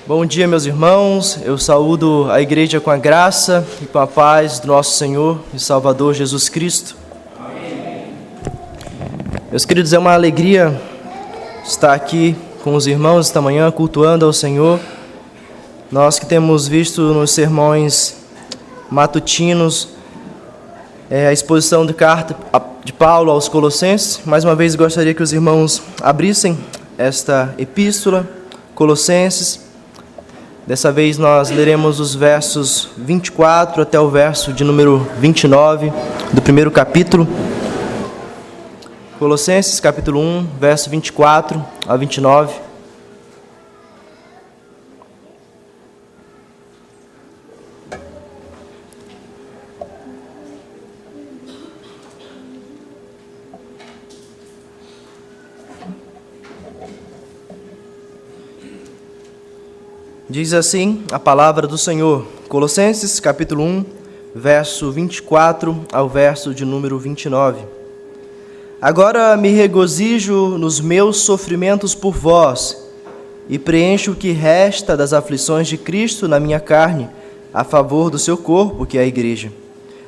Bom dia, meus irmãos. Eu saúdo a igreja com a graça e com a paz do nosso Senhor e Salvador Jesus Cristo. Amém. Meus queridos, é uma alegria estar aqui com os irmãos esta manhã, cultuando ao Senhor. Nós que temos visto nos sermões matutinos a exposição de carta de Paulo aos Colossenses. Mais uma vez, gostaria que os irmãos abrissem esta epístola, Colossenses. Dessa vez nós leremos os versos 24 até o verso de número 29 do primeiro capítulo. Colossenses, capítulo 1, verso 24 a 29. Diz assim a palavra do Senhor, Colossenses capítulo 1, verso 24 ao verso de número 29. Agora me regozijo nos meus sofrimentos por vós, e preencho o que resta das aflições de Cristo na minha carne, a favor do seu corpo, que é a igreja,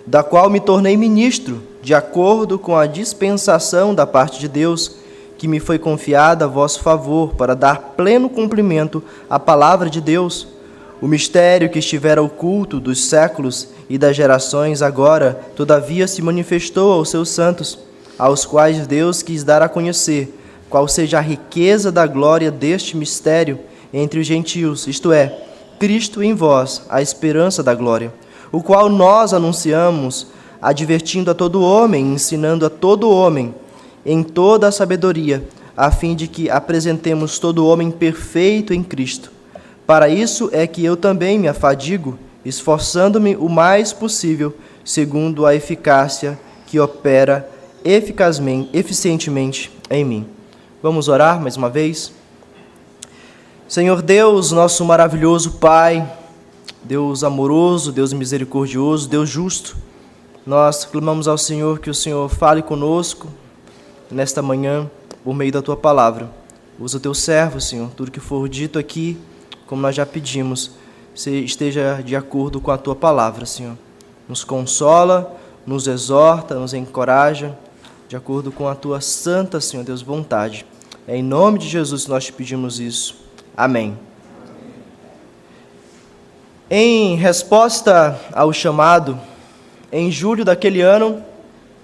da qual me tornei ministro, de acordo com a dispensação da parte de Deus, que me foi confiada a vosso favor, para dar pleno cumprimento à palavra de Deus, o mistério que estivera oculto dos séculos e das gerações, agora, todavia, se manifestou aos seus santos, aos quais Deus quis dar a conhecer, qual seja a riqueza da glória deste mistério entre os gentios, isto é, Cristo em vós, a esperança da glória, o qual nós anunciamos, advertindo a todo homem, ensinando a todo homem, em toda a sabedoria, a fim de que apresentemos todo homem perfeito em Cristo. Para isso é que eu também me afadigo, esforçando-me o mais possível, segundo a eficácia que opera eficientemente em mim. Vamos orar mais uma vez? Senhor Deus, nosso maravilhoso Pai, Deus amoroso, Deus misericordioso, Deus justo, nós clamamos ao Senhor que o Senhor fale conosco nesta manhã, por meio da Tua palavra. Usa o Teu servo, Senhor, tudo que for dito aqui, como nós já pedimos, esteja de acordo com a Tua palavra, Senhor. Nos consola, nos exorta, nos encoraja, de acordo com a Tua santa, Senhor Deus, vontade. É em nome de Jesus que nós te pedimos isso. Amém. Em resposta ao chamado, em julho daquele ano,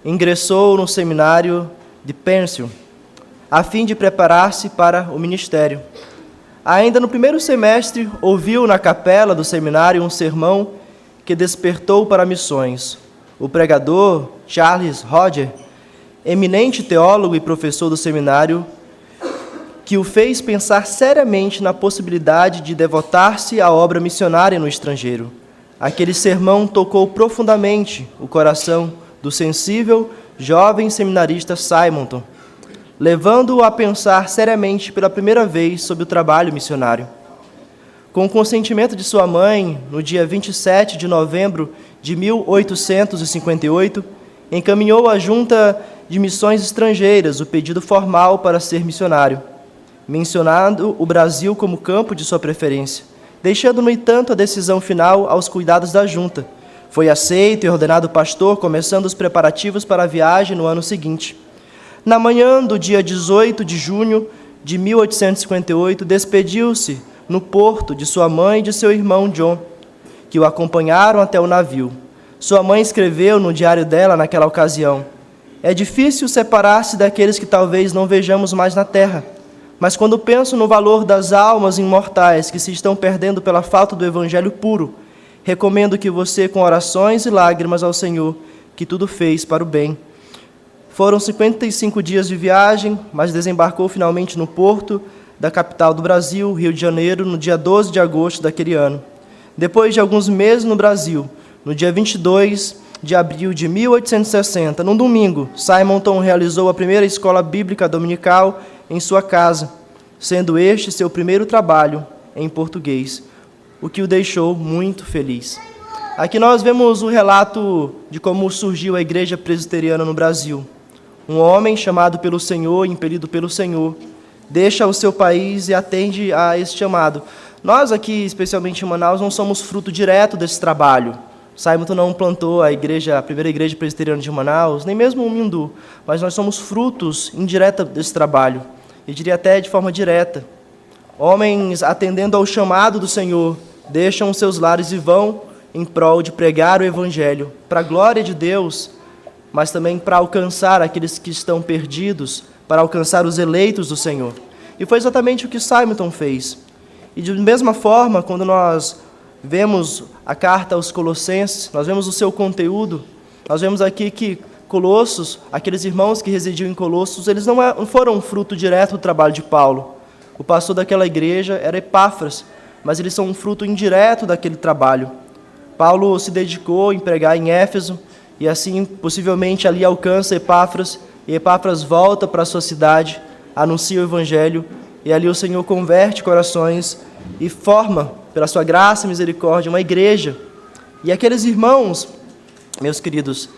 ingressou no seminário de Pêncil, a fim de preparar-se para o ministério. Ainda no primeiro semestre, ouviu na capela do seminário um sermão que despertou para missões. O pregador Charles Roger, eminente teólogo e professor do seminário, que o fez pensar seriamente na possibilidade de devotar-se à obra missionária no estrangeiro. Aquele sermão tocou profundamente o coração do sensível jovem seminarista Simonton, levando-o a pensar seriamente pela primeira vez sobre o trabalho missionário. Com o consentimento de sua mãe, no dia 27 de novembro de 1858, encaminhou à Junta de Missões Estrangeiras o pedido formal para ser missionário, mencionando o Brasil como campo de sua preferência, deixando, no entanto, a decisão final aos cuidados da Junta. Foi aceito e ordenado pastor, começando os preparativos para a viagem no ano seguinte. Na manhã do dia 18 de junho de 1858, despediu-se no porto de sua mãe e de seu irmão John, que o acompanharam até o navio. Sua mãe escreveu no diário dela naquela ocasião: "É difícil separar-se daqueles que talvez não vejamos mais na terra, mas quando penso no valor das almas imortais que se estão perdendo pela falta do evangelho puro, recomendo que você, com orações e lágrimas ao Senhor, que tudo fez para o bem." Foram 55 dias de viagem, mas desembarcou finalmente no porto da capital do Brasil, Rio de Janeiro, no dia 12 de agosto daquele ano. Depois de alguns meses no Brasil, no dia 22 de abril de 1860, num domingo, Simonton realizou a primeira escola bíblica dominical em sua casa, sendo este seu primeiro trabalho em português, o que o deixou muito feliz. Aqui nós vemos o relato de como surgiu a Igreja Presbiteriana no Brasil. Um homem chamado pelo Senhor, impelido pelo Senhor, deixa o seu país e atende a esse chamado. Nós aqui, especialmente em Manaus, não somos fruto direto desse trabalho. Simonton não plantou a primeira igreja presbiteriana de Manaus, nem mesmo o Mindu, mas nós somos frutos indiretos desse trabalho, eu diria até de forma direta. Homens, atendendo ao chamado do Senhor, deixam seus lares e vão em prol de pregar o Evangelho, para a glória de Deus, mas também para alcançar aqueles que estão perdidos, para alcançar os eleitos do Senhor. E foi exatamente o que Simonton fez. E de mesma forma, quando nós vemos a carta aos Colossenses, nós vemos o seu conteúdo, nós vemos aqui que Colossos, aqueles irmãos que residiam em Colossos, eles não foram fruto direto do trabalho de Paulo. O pastor daquela igreja era Epáfras, mas eles são um fruto indireto daquele trabalho. Paulo se dedicou a pregar em Éfeso, e assim, possivelmente, ali alcança Epáfras, e Epáfras volta para a sua cidade, anuncia o Evangelho, e ali o Senhor converte corações e forma, pela sua graça e misericórdia, uma igreja. E aqueles irmãos, meus queridos,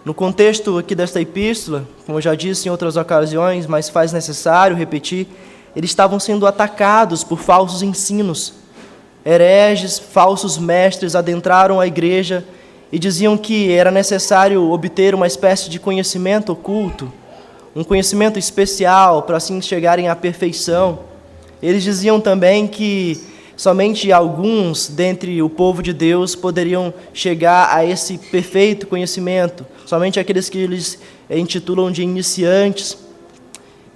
no contexto aqui desta epístola, como eu já disse em outras ocasiões, mas faz necessário repetir, eles estavam sendo atacados por falsos ensinos. Hereges, falsos mestres adentraram a igreja e diziam que era necessário obter uma espécie de conhecimento oculto, um conhecimento especial para assim chegarem à perfeição. Eles diziam também que somente alguns dentre o povo de Deus poderiam chegar a esse perfeito conhecimento, somente aqueles que eles intitulam de iniciantes.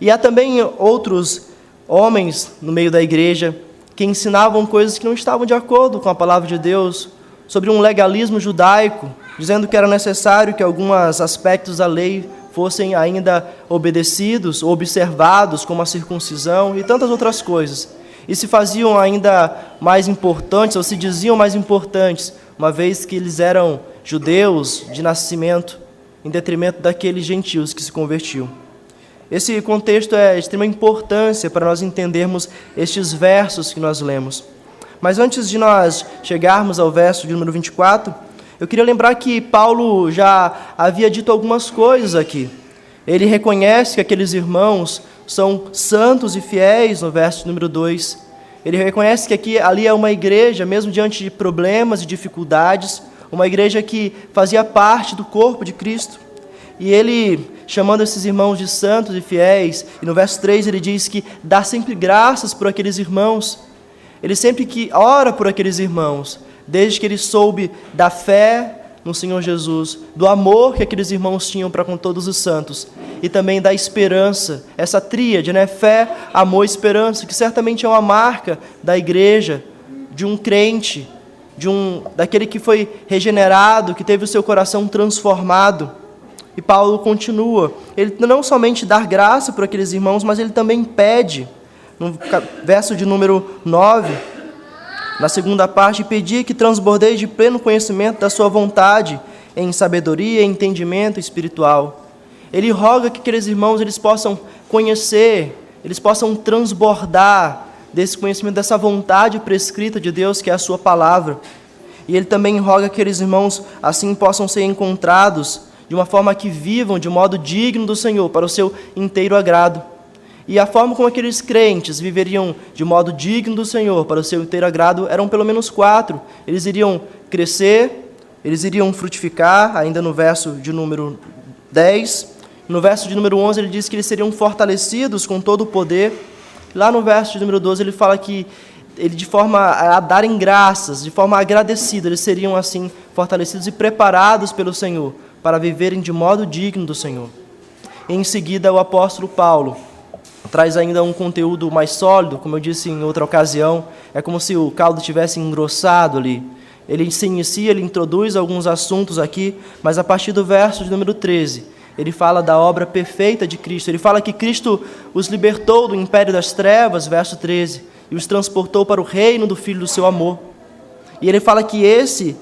E há também outros homens no meio da igreja que ensinavam coisas que não estavam de acordo com a palavra de Deus, sobre um legalismo judaico, dizendo que era necessário que alguns aspectos da lei fossem ainda obedecidos, observados, como a circuncisão e tantas outras coisas. E se faziam ainda mais importantes, ou se diziam mais importantes, uma vez que eles eram judeus de nascimento, em detrimento daqueles gentios que se convertiam. Esse contexto é de extrema importância para nós entendermos estes versos que nós lemos. Mas antes de nós chegarmos ao verso de número 24, eu queria lembrar que Paulo já havia dito algumas coisas aqui. Ele reconhece que aqueles irmãos são santos e fiéis, no verso número 2. Ele reconhece que ali é uma igreja, mesmo diante de problemas e dificuldades, uma igreja que fazia parte do corpo de Cristo. E ele, chamando esses irmãos de santos e fiéis, e no verso 3 ele diz que dá sempre graças por aqueles irmãos. Ele sempre que ora por aqueles irmãos, desde que ele soube da fé no Senhor Jesus, do amor que aqueles irmãos tinham para com todos os santos, e também da esperança, essa tríade, né? Fé, amor e esperança, que certamente é uma marca da igreja, de um crente, daquele que foi regenerado, que teve o seu coração transformado. E Paulo continua, ele não somente dá graça por aqueles irmãos, mas ele também pede, no verso de número 9, na segunda parte, pedir que transbordeie de pleno conhecimento da sua vontade, em sabedoria e entendimento espiritual. Ele roga que aqueles irmãos eles possam conhecer, eles possam transbordar desse conhecimento, dessa vontade prescrita de Deus, que é a sua palavra. E ele também roga que aqueles irmãos assim possam ser encontrados de uma forma que vivam de modo digno do Senhor, para o seu inteiro agrado. E a forma como aqueles crentes viveriam de modo digno do Senhor, para o seu inteiro agrado, eram pelo menos 4. Eles iriam crescer, eles iriam frutificar, ainda no verso de número 10. No verso de número 11 ele diz que eles seriam fortalecidos com todo o poder. Lá no verso de número 12 ele fala que de forma a darem graças, de forma agradecida, eles seriam assim fortalecidos e preparados pelo Senhor, para viverem de modo digno do Senhor. E em seguida, o apóstolo Paulo traz ainda um conteúdo mais sólido, como eu disse em outra ocasião, é como se o caldo tivesse engrossado ali. Ele se inicia, ele introduz alguns assuntos aqui, mas a partir do verso de número 13, ele fala da obra perfeita de Cristo. Ele fala que Cristo os libertou do império das trevas, verso 13, e os transportou para o reino do Filho do seu amor. E ele fala que esse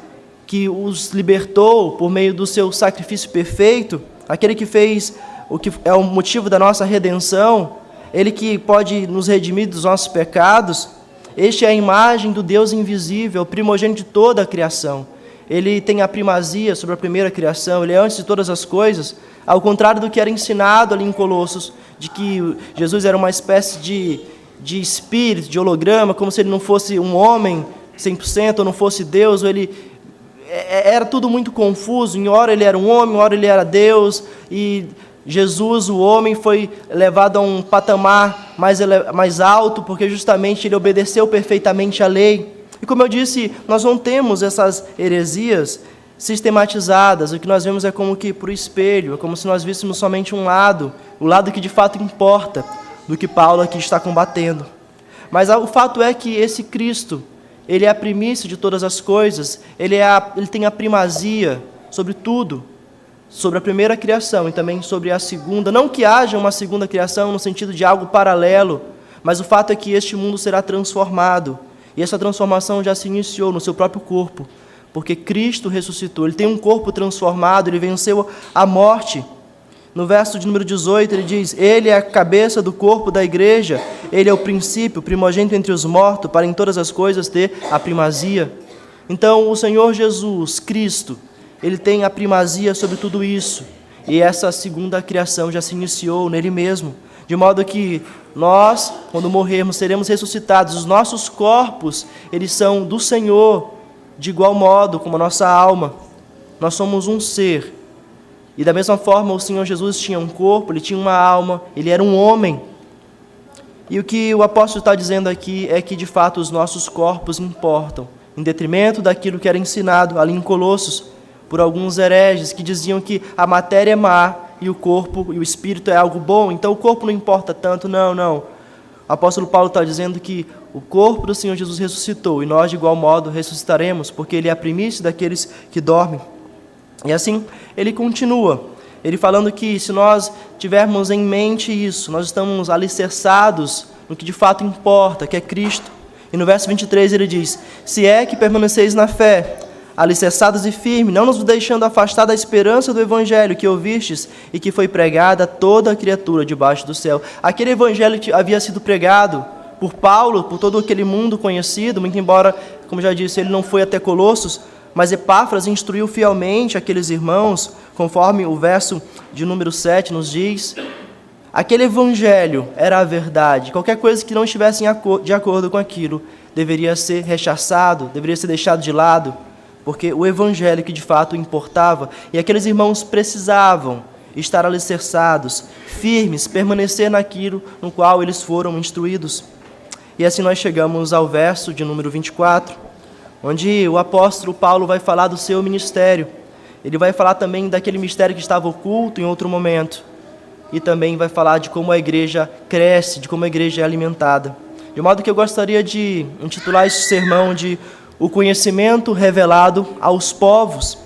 que os libertou por meio do seu sacrifício perfeito, aquele que fez o que é o motivo da nossa redenção, ele que pode nos redimir dos nossos pecados, este é a imagem do Deus invisível, primogênito de toda a criação. Ele tem a primazia sobre a primeira criação, ele é antes de todas as coisas, ao contrário do que era ensinado ali em Colossos, de que Jesus era uma espécie de de espírito, de holograma, como se ele não fosse um homem 100%, ou não fosse Deus, ou ele... Era tudo muito confuso. Em hora ele era um homem, em hora ele era Deus, e Jesus, o homem, foi levado a um patamar mais alto, porque justamente ele obedeceu perfeitamente à lei. E como eu disse, nós não temos essas heresias sistematizadas. O que nós vemos é como que por espelho, é como se nós víssemos somente um lado, o lado que de fato importa, do que Paulo aqui está combatendo. Mas o fato é que esse Cristo, ele é a primícia de todas as coisas, ele tem a primazia sobre tudo, sobre a primeira criação e também sobre a segunda. Não que haja uma segunda criação no sentido de algo paralelo, mas o fato é que este mundo será transformado. E essa transformação já se iniciou no seu próprio corpo, porque Cristo ressuscitou. Ele tem um corpo transformado, ele venceu a morte. No verso de número 18, ele diz: Ele é a cabeça do corpo da igreja, Ele é o princípio, o primogênito entre os mortos, para em todas as coisas ter a primazia. Então, o Senhor Jesus, Cristo, Ele tem a primazia sobre tudo isso. E essa segunda criação já se iniciou nele mesmo. De modo que nós, quando morrermos, seremos ressuscitados. Os nossos corpos, eles são do Senhor, de igual modo como a nossa alma. Nós somos um ser. E da mesma forma, o Senhor Jesus tinha um corpo, ele tinha uma alma, ele era um homem. E o que o apóstolo está dizendo aqui é que, de fato, os nossos corpos importam, em detrimento daquilo que era ensinado ali em Colossos, por alguns hereges que diziam que a matéria é má e o corpo e o espírito é algo bom, então o corpo não importa tanto. Não. O apóstolo Paulo está dizendo que o corpo do Senhor Jesus ressuscitou, e nós, de igual modo, ressuscitaremos, porque ele é a primícia daqueles que dormem. E assim, ele continua, ele falando que se nós tivermos em mente isso, nós estamos alicerçados no que de fato importa, que é Cristo. E no verso 23 ele diz: se é que permaneceis na fé, alicerçados e firmes, não nos deixando afastar da esperança do evangelho que ouvistes e que foi pregada a toda a criatura debaixo do céu. Aquele evangelho que havia sido pregado por Paulo, por todo aquele mundo conhecido, muito embora, como já disse, ele não foi até Colossos, mas Epáfras instruiu fielmente aqueles irmãos, conforme o verso de número 7 nos diz. Aquele evangelho era a verdade. Qualquer coisa que não estivesse de acordo com aquilo deveria ser rechaçado, deveria ser deixado de lado, porque o evangelho que de fato importava, e aqueles irmãos precisavam estar alicerçados, firmes, permanecer naquilo no qual eles foram instruídos. E assim nós chegamos ao verso de número 24, onde o apóstolo Paulo vai falar do seu ministério. Ele vai falar também daquele mistério que estava oculto em outro momento. E também vai falar de como a igreja cresce, de como a igreja é alimentada. De modo que eu gostaria de intitular esse sermão de O Conhecimento Revelado aos Povos.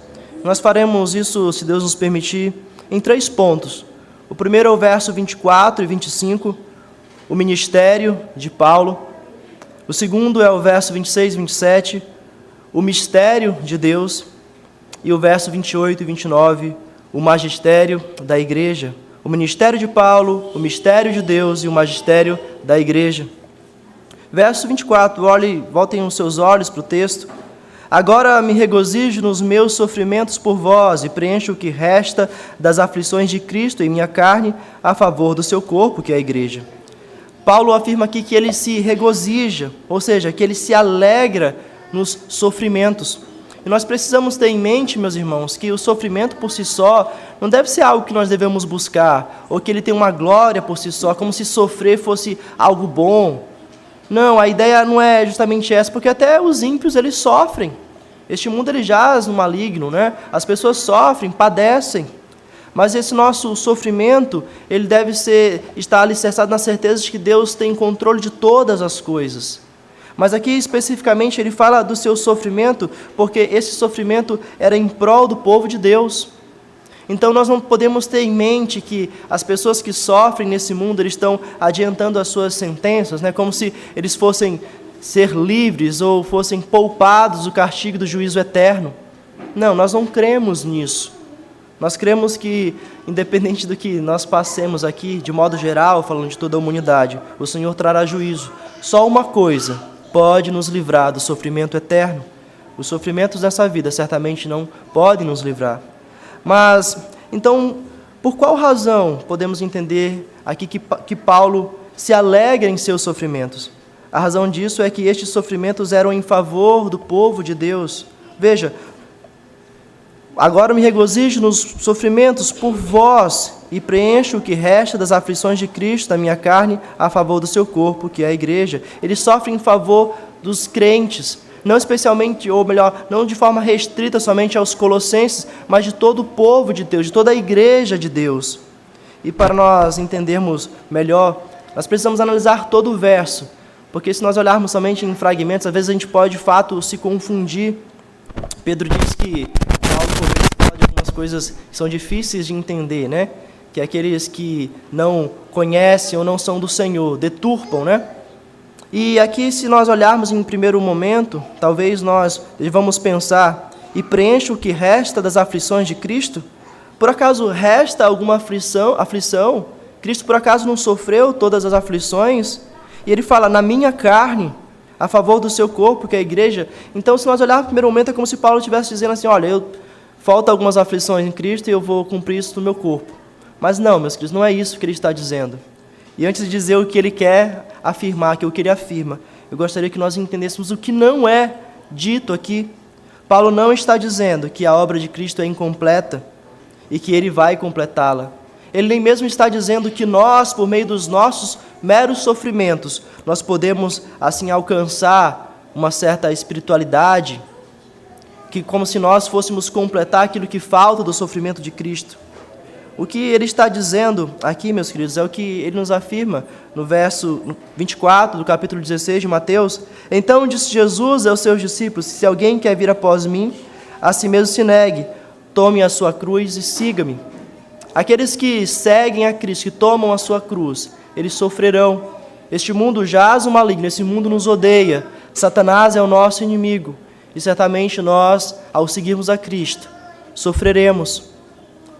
Nós faremos isso, se Deus nos permitir, em 3 pontos. O primeiro é o verso 24 e 25, o ministério de Paulo. O segundo é o verso 26 e 27, o mistério de Deus, e o verso 28 e 29, o magistério da igreja. O ministério de Paulo, o mistério de Deus e o magistério da igreja. Verso 24, voltem os seus olhos para o texto. Agora me regozijo nos meus sofrimentos por vós e preencho o que resta das aflições de Cristo em minha carne a favor do seu corpo, que é a igreja. Paulo afirma aqui que ele se regozija, ou seja, que ele se alegra nos sofrimentos. E nós precisamos ter em mente, meus irmãos, que o sofrimento por si só não deve ser algo que nós devemos buscar, ou que ele tem uma glória por si só, como se sofrer fosse algo bom. Não, a ideia não é justamente essa, porque até os ímpios, eles sofrem. Este mundo, ele jaz no maligno, né? As pessoas sofrem, padecem. Mas esse nosso sofrimento, ele deve estar alicerçado na certeza de que Deus tem controle de todas as coisas. Mas aqui especificamente ele fala do seu sofrimento, porque esse sofrimento era em prol do povo de Deus. Então nós não podemos ter em mente que as pessoas que sofrem nesse mundo, eles estão adiantando as suas sentenças, né? Como se eles fossem ser livres ou fossem poupados do castigo do juízo eterno. Não, nós não cremos nisso. Nós cremos que, independente do que nós passemos aqui, de modo geral, falando de toda a humanidade, o Senhor trará juízo. Só uma coisa pode nos livrar do sofrimento eterno. Os sofrimentos dessa vida certamente não podem nos livrar. Mas, então, por qual razão podemos entender aqui que Paulo se alegra em seus sofrimentos. A razão disso é que estes sofrimentos eram em favor do povo de Deus. Veja, agora me regozijo nos sofrimentos por vós e preencho o que resta das aflições de Cristo na minha carne a favor do seu corpo, que é a igreja. Ele sofre em favor dos crentes, não especialmente, ou melhor, não de forma restrita somente aos colossenses, mas de todo o povo de Deus, de toda a igreja de Deus. E para nós entendermos melhor, nós precisamos analisar todo o verso, porque se nós olharmos somente em fragmentos, às vezes a gente pode de fato se confundir. Pedro diz que Paulo fala de algumas coisas que são difíceis de entender, né? Que aqueles que não conhecem ou não são do Senhor deturpam, né? E aqui, se nós olharmos em primeiro momento, talvez nós devamos pensar: e preenche o que resta das aflições de Cristo? Por acaso resta alguma aflição? Cristo por acaso não sofreu todas as aflições? E ele fala, na minha carne, a favor do seu corpo, que é a igreja. Então, se nós olharmos no primeiro momento, é como se Paulo estivesse dizendo assim, olha, falta algumas aflições em Cristo e eu vou cumprir isso no meu corpo. Mas não, meus queridos, não é isso que ele está dizendo. E antes de dizer o que ele quer afirmar, que é o que ele afirma, eu gostaria que nós entendêssemos o que não é dito aqui. Paulo não está dizendo que a obra de Cristo é incompleta e que ele vai completá-la. Ele nem mesmo está dizendo que nós, por meio dos nossos meros sofrimentos, nós podemos, assim, alcançar uma certa espiritualidade, que como se nós fôssemos completar aquilo que falta do sofrimento de Cristo. O que ele está dizendo aqui, meus queridos, é o que ele nos afirma no verso 24 do capítulo 16 de Mateus. Então disse Jesus aos seus discípulos, se alguém quer vir após mim, a si mesmo se negue, tome a sua cruz e siga-me. Aqueles que seguem a Cristo, que tomam a sua cruz, eles sofrerão. Este mundo jaz o maligno, esse mundo nos odeia. Satanás é o nosso inimigo. E certamente nós, ao seguirmos a Cristo, sofreremos.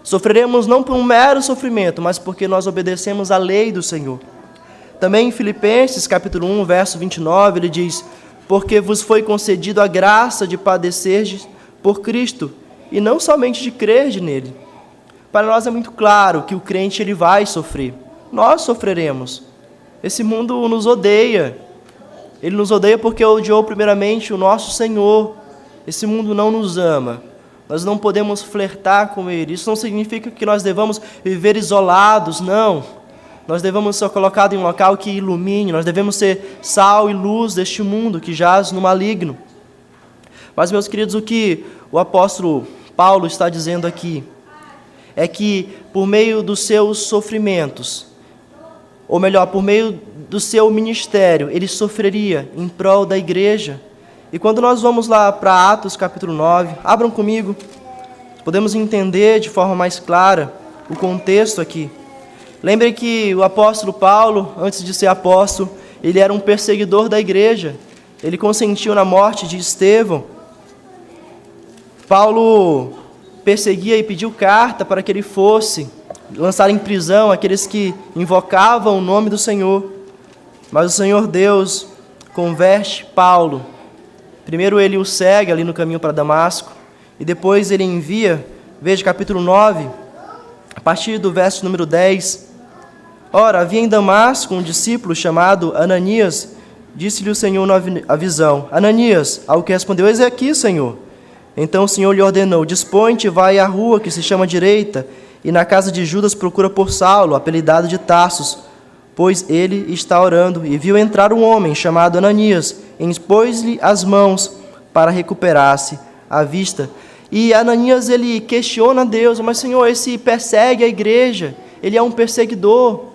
Sofreremos não por um mero sofrimento, mas porque nós obedecemos à lei do Senhor. Também em Filipenses, capítulo 1, verso 29, ele diz, porque vos foi concedido a graça de padecerdes por Cristo, e não somente de crer nele. Para nós é muito claro que o crente ele vai sofrer. Nós sofreremos. Esse mundo nos odeia. Ele nos odeia porque odiou primeiramente o nosso Senhor. Esse mundo não nos ama. Nós não podemos flertar com ele. Isso não significa que nós devamos viver isolados, não. Nós devemos ser colocados em um local que ilumine. Nós devemos ser sal e luz deste mundo que jaz no maligno. Mas, meus queridos, o que o apóstolo Paulo está dizendo aqui é que por meio dos seus sofrimentos, ou melhor, por meio do seu ministério, ele sofreria em prol da igreja. E quando nós vamos lá para Atos capítulo 9, abram comigo, podemos entender de forma mais clara o contexto aqui. Lembrem que o apóstolo Paulo, antes de ser apóstolo, ele era um perseguidor da igreja. Ele consentiu na morte de Estevão. Paulo perseguia e pediu carta para que ele fosse lançar em prisão aqueles que invocavam o nome do Senhor. Mas o Senhor Deus converte Paulo. Primeiro ele o segue ali no caminho para Damasco, e depois ele envia, veja capítulo 9, a partir do verso número 10. Ora, havia em Damasco um discípulo chamado Ananias, disse-lhe o Senhor a visão, Ananias, ao que respondeu, eis aqui, Senhor. Então o Senhor lhe ordenou, dispõe-te e vai à rua que se chama Direita, e na casa de Judas procura por Saulo, apelidado de Tarsus, pois ele está orando, e viu entrar um homem chamado Ananias, e expôs-lhe as mãos para recuperar-se a vista. E Ananias, ele questiona Deus, mas Senhor, esse persegue a igreja, ele é um perseguidor.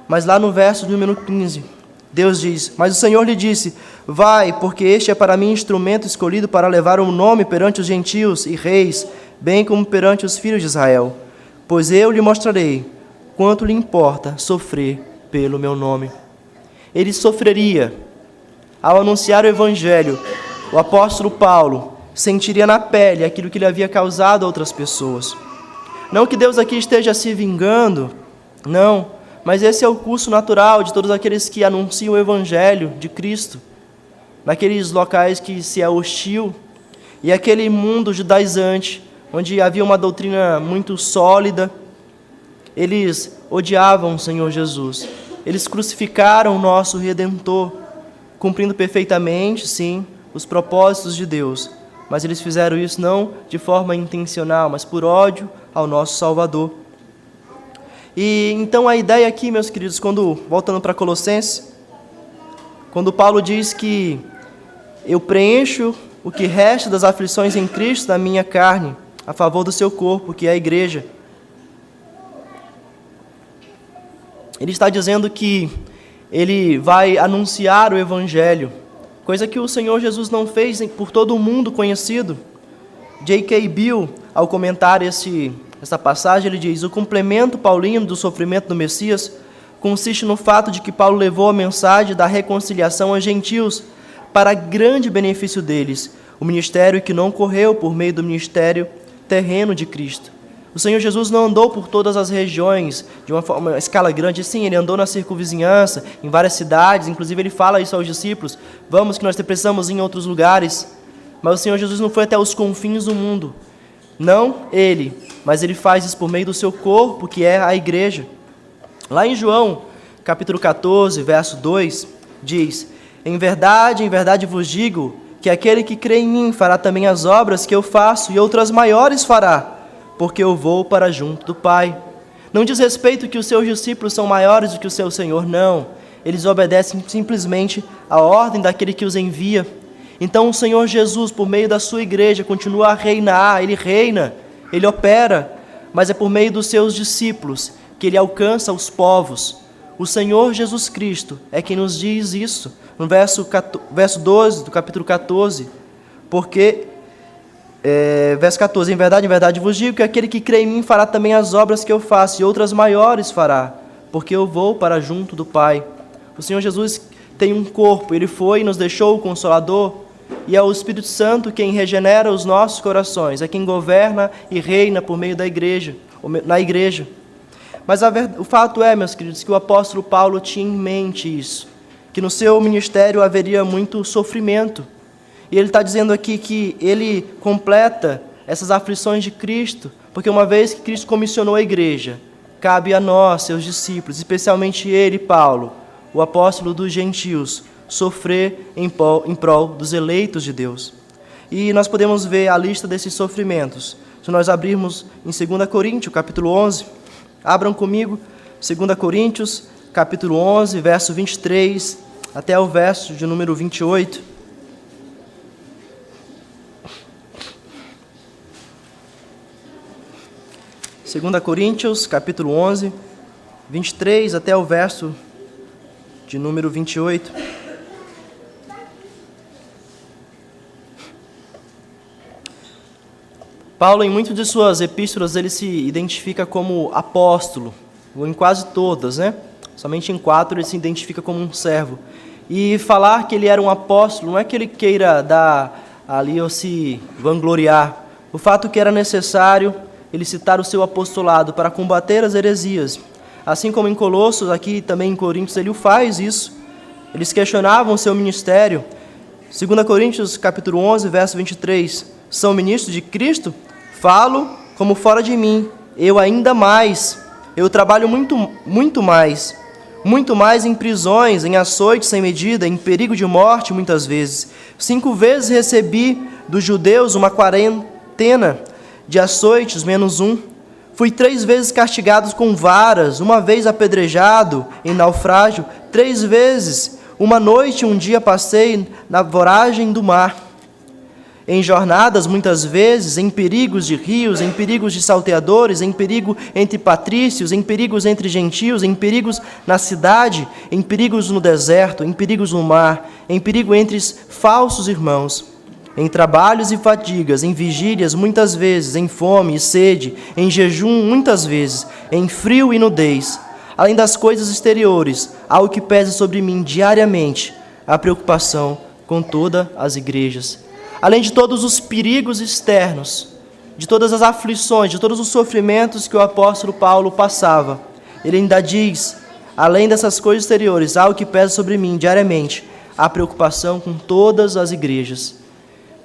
Mas lá no verso número 15, Deus diz, mas o Senhor lhe disse, vai, porque este é para mim instrumento escolhido para levar o nome perante os gentios e reis, bem como perante os filhos de Israel. Pois eu lhe mostrarei quanto lhe importa sofrer pelo meu nome. Ele sofreria. Ao anunciar o evangelho, o apóstolo Paulo sentiria na pele aquilo que lhe havia causado a outras pessoas. Não que Deus aqui esteja se vingando, não, mas esse é o curso natural de todos aqueles que anunciam o evangelho de Cristo, naqueles locais que se é hostil, e aquele mundo judaizante, onde havia uma doutrina muito sólida, eles odiavam o Senhor Jesus. eles crucificaram o nosso Redentor, cumprindo perfeitamente, sim, os propósitos de Deus. Mas eles fizeram isso não de forma intencional, mas por ódio ao nosso Salvador. E então a ideia aqui, meus queridos, voltando para Colossenses, quando Paulo diz que eu preencho o que resta das aflições em Cristo na minha carne, a favor do seu corpo, que é a igreja. Ele está dizendo que ele vai anunciar o Evangelho, coisa que o Senhor Jesus não fez por todo o mundo conhecido. J.K. Bill, ao comentar essa passagem, ele diz: o complemento paulino do sofrimento do Messias consiste no fato de que Paulo levou a mensagem da reconciliação aos gentios para grande benefício deles, o ministério que não ocorreu por meio do ministério terreno de Cristo. O Senhor Jesus não andou por todas as regiões de uma escala grande. Sim, ele andou na circunvizinhança, em várias cidades, inclusive ele fala isso aos discípulos: vamos que nós precisamos ir em outros lugares. Mas o Senhor Jesus não foi até os confins do mundo. Não ele, mas ele faz isso por meio do seu corpo, que é a igreja. Lá em João, capítulo 14, verso 2, diz: em verdade vos digo, que aquele que crê em mim fará também as obras que eu faço, e outras maiores fará, porque eu vou para junto do Pai. Não diz respeito que os seus discípulos são maiores do que o seu Senhor, não. Eles obedecem simplesmente à ordem daquele que os envia. Então o Senhor Jesus, por meio da sua igreja, continua a reinar. Ele reina, ele opera, mas é por meio dos seus discípulos que ele alcança os povos. O Senhor Jesus Cristo é quem nos diz isso, no verso 12 do capítulo 14, verso 14, em verdade vos digo que aquele que crê em mim fará também as obras que eu faço, e outras maiores fará, porque eu vou para junto do Pai. O Senhor Jesus tem um corpo, ele foi e nos deixou o Consolador, e é o Espírito Santo quem regenera os nossos corações, é quem governa e reina por meio da igreja, na igreja. Mas o fato é, meus queridos, que o apóstolo Paulo tinha em mente isso, que no seu ministério haveria muito sofrimento. E ele está dizendo aqui que ele completa essas aflições de Cristo, porque uma vez que Cristo comissionou a igreja, cabe a nós, seus discípulos, especialmente ele, Paulo, o apóstolo dos gentios, sofrer em prol dos eleitos de Deus. E nós podemos ver a lista desses sofrimentos. Se nós abrirmos em 2 Coríntios, capítulo 11, abram comigo, 2 Coríntios, capítulo 11, verso 23, até o verso de número 28. 2 Coríntios, capítulo 11, 23 até o verso de número 28. Paulo, em muitas de suas epístolas, ele se identifica como apóstolo, ou em quase todas, né? Somente em 4 ele se identifica como um servo. E falar que ele era um apóstolo não é que ele queira dar ali ou se vangloriar. O fato que era necessário ele citar o seu apostolado para combater as heresias. Assim como em Colossos, aqui também em Coríntios, ele o faz isso. Eles questionavam o seu ministério. 2 Coríntios, capítulo 11, verso 23. São ministros de Cristo? Falo como fora de mim. Eu ainda mais. Eu trabalho muito mais em prisões, em açoites sem medida, em perigo de morte muitas vezes. 5 vezes recebi dos judeus uma quarentena de açoites, menos 1. Fui 3 vezes castigado com varas, 1 vez apedrejado em naufrágio, 3 vezes. Uma noite e um dia passei na voragem do mar. Em jornadas, muitas vezes, em perigos de rios, em perigos de salteadores, em perigo entre patrícios, em perigos entre gentios, em perigos na cidade, em perigos no deserto, em perigos no mar, em perigo entre falsos irmãos, em trabalhos e fadigas, em vigílias, muitas vezes, em fome e sede, em jejum, muitas vezes, em frio e nudez. Além das coisas exteriores, algo que pesa sobre mim diariamente, a preocupação com todas as igrejas. Além de todos os perigos externos, de todas as aflições, de todos os sofrimentos que o apóstolo Paulo passava, ele ainda diz, além dessas coisas exteriores, algo que pesa sobre mim diariamente, a preocupação com todas as igrejas.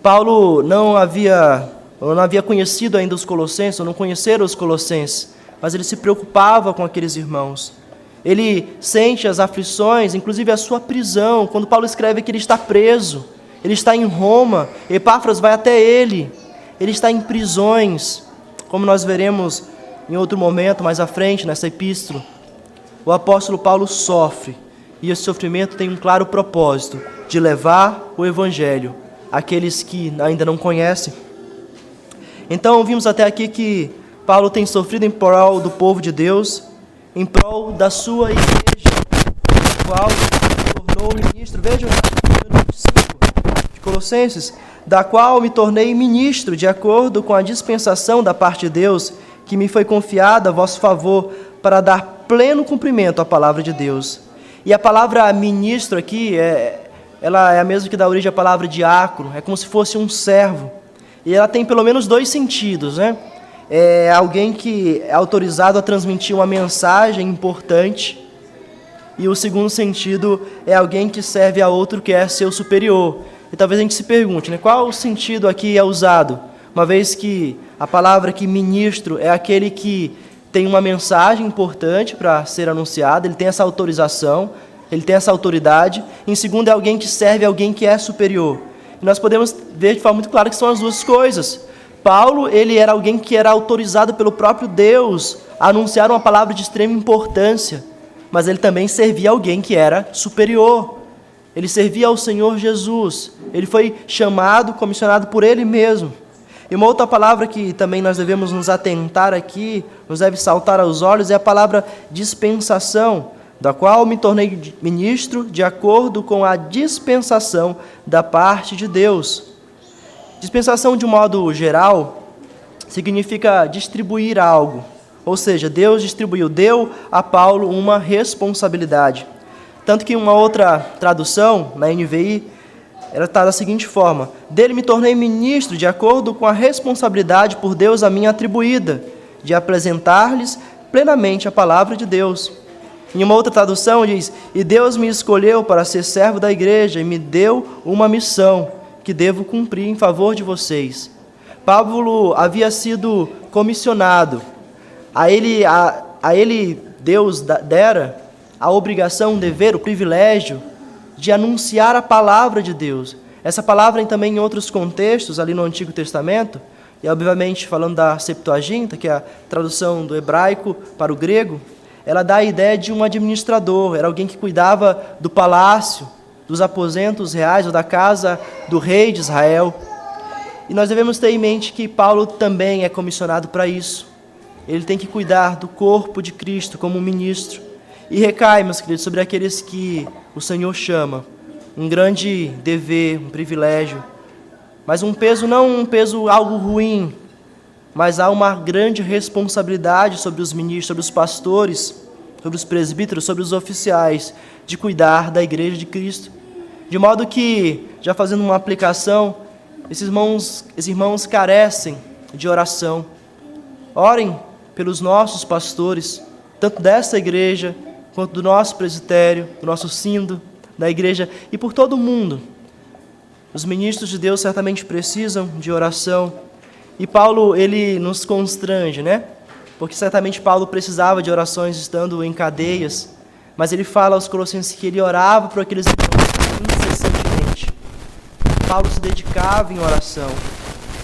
Paulo não havia conhecido ainda os colossenses, ou não conheceram os colossenses, mas ele se preocupava com aqueles irmãos. Ele sente as aflições, inclusive a sua prisão. Quando Paulo escreve que ele está preso, ele está em Roma, Epáfras vai até ele, ele está em prisões, como nós veremos em outro momento, mais à frente, nessa epístola. O apóstolo Paulo sofre, e esse sofrimento tem um claro propósito, de levar o evangelho àqueles que ainda não conhecem. Então, vimos até aqui que Paulo tem sofrido em prol do povo de Deus, em prol da sua igreja, da qual se tornou ministro. Vejam no 5 de Colossenses, da qual me tornei ministro, de acordo com a dispensação da parte de Deus, que me foi confiada a vosso favor, para dar pleno cumprimento à palavra de Deus. E a palavra ministro aqui, ela é a mesma que dá origem à palavra diácono, é como se fosse um servo. E ela tem pelo menos dois sentidos, né? É alguém que é autorizado a transmitir uma mensagem importante, e o segundo sentido é alguém que serve a outro que é seu superior. E talvez a gente se pergunte, né, qual o sentido aqui é usado? Uma vez que a palavra aqui, ministro, é aquele que tem uma mensagem importante para ser anunciada, ele tem essa autorização, ele tem essa autoridade. Em segundo, é alguém que serve alguém que é superior. E nós podemos ver de forma muito clara que são as duas coisas. Paulo, ele era alguém que era autorizado pelo próprio Deus a anunciar uma palavra de extrema importância, mas ele também servia alguém que era superior. Ele servia ao Senhor Jesus. Ele foi chamado, comissionado por Ele mesmo. E uma outra palavra que também nós devemos nos atentar aqui, nos deve saltar aos olhos, é a palavra dispensação, da qual me tornei ministro de acordo com a dispensação da parte de Deus. Dispensação, de um modo geral, significa distribuir algo. Ou seja, Deus deu a Paulo uma responsabilidade. Tanto que uma outra tradução, na NVI, ela está da seguinte forma: dele me tornei ministro de acordo com a responsabilidade por Deus a mim atribuída, de apresentar-lhes plenamente a palavra de Deus. Em uma outra tradução diz: e Deus me escolheu para ser servo da igreja e me deu uma missão que devo cumprir em favor de vocês. Paulo havia sido comissionado. A ele Deus dera a obrigação, o dever, o privilégio de anunciar a palavra de Deus. Essa palavra também em outros contextos, ali no Antigo Testamento, e obviamente falando da Septuaginta, que é a tradução do hebraico para o grego, ela dá a ideia de um administrador, era alguém que cuidava do palácio, dos aposentos reais ou da casa do rei de Israel. E nós devemos ter em mente que Paulo também é comissionado para isso. Ele tem que cuidar do corpo de Cristo como um ministro. E recai, meus queridos, sobre aqueles que o Senhor chama. Um grande dever, um privilégio. Mas um peso, não um peso algo ruim, mas há uma grande responsabilidade sobre os ministros, sobre os pastores, sobre os presbíteros, sobre os oficiais, de cuidar da igreja de Cristo. De modo que, já fazendo uma aplicação, esses irmãos carecem de oração. Orem pelos nossos pastores, tanto dessa igreja, quanto do nosso presbitério, do nosso sínodo, da igreja e por todo o mundo. Os ministros de Deus certamente precisam de oração. E Paulo, ele nos constrange, né? Porque certamente Paulo precisava de orações estando em cadeias, mas ele fala aos Colossenses que ele orava por aqueles irmãos incessantemente. Paulo se dedicava em oração.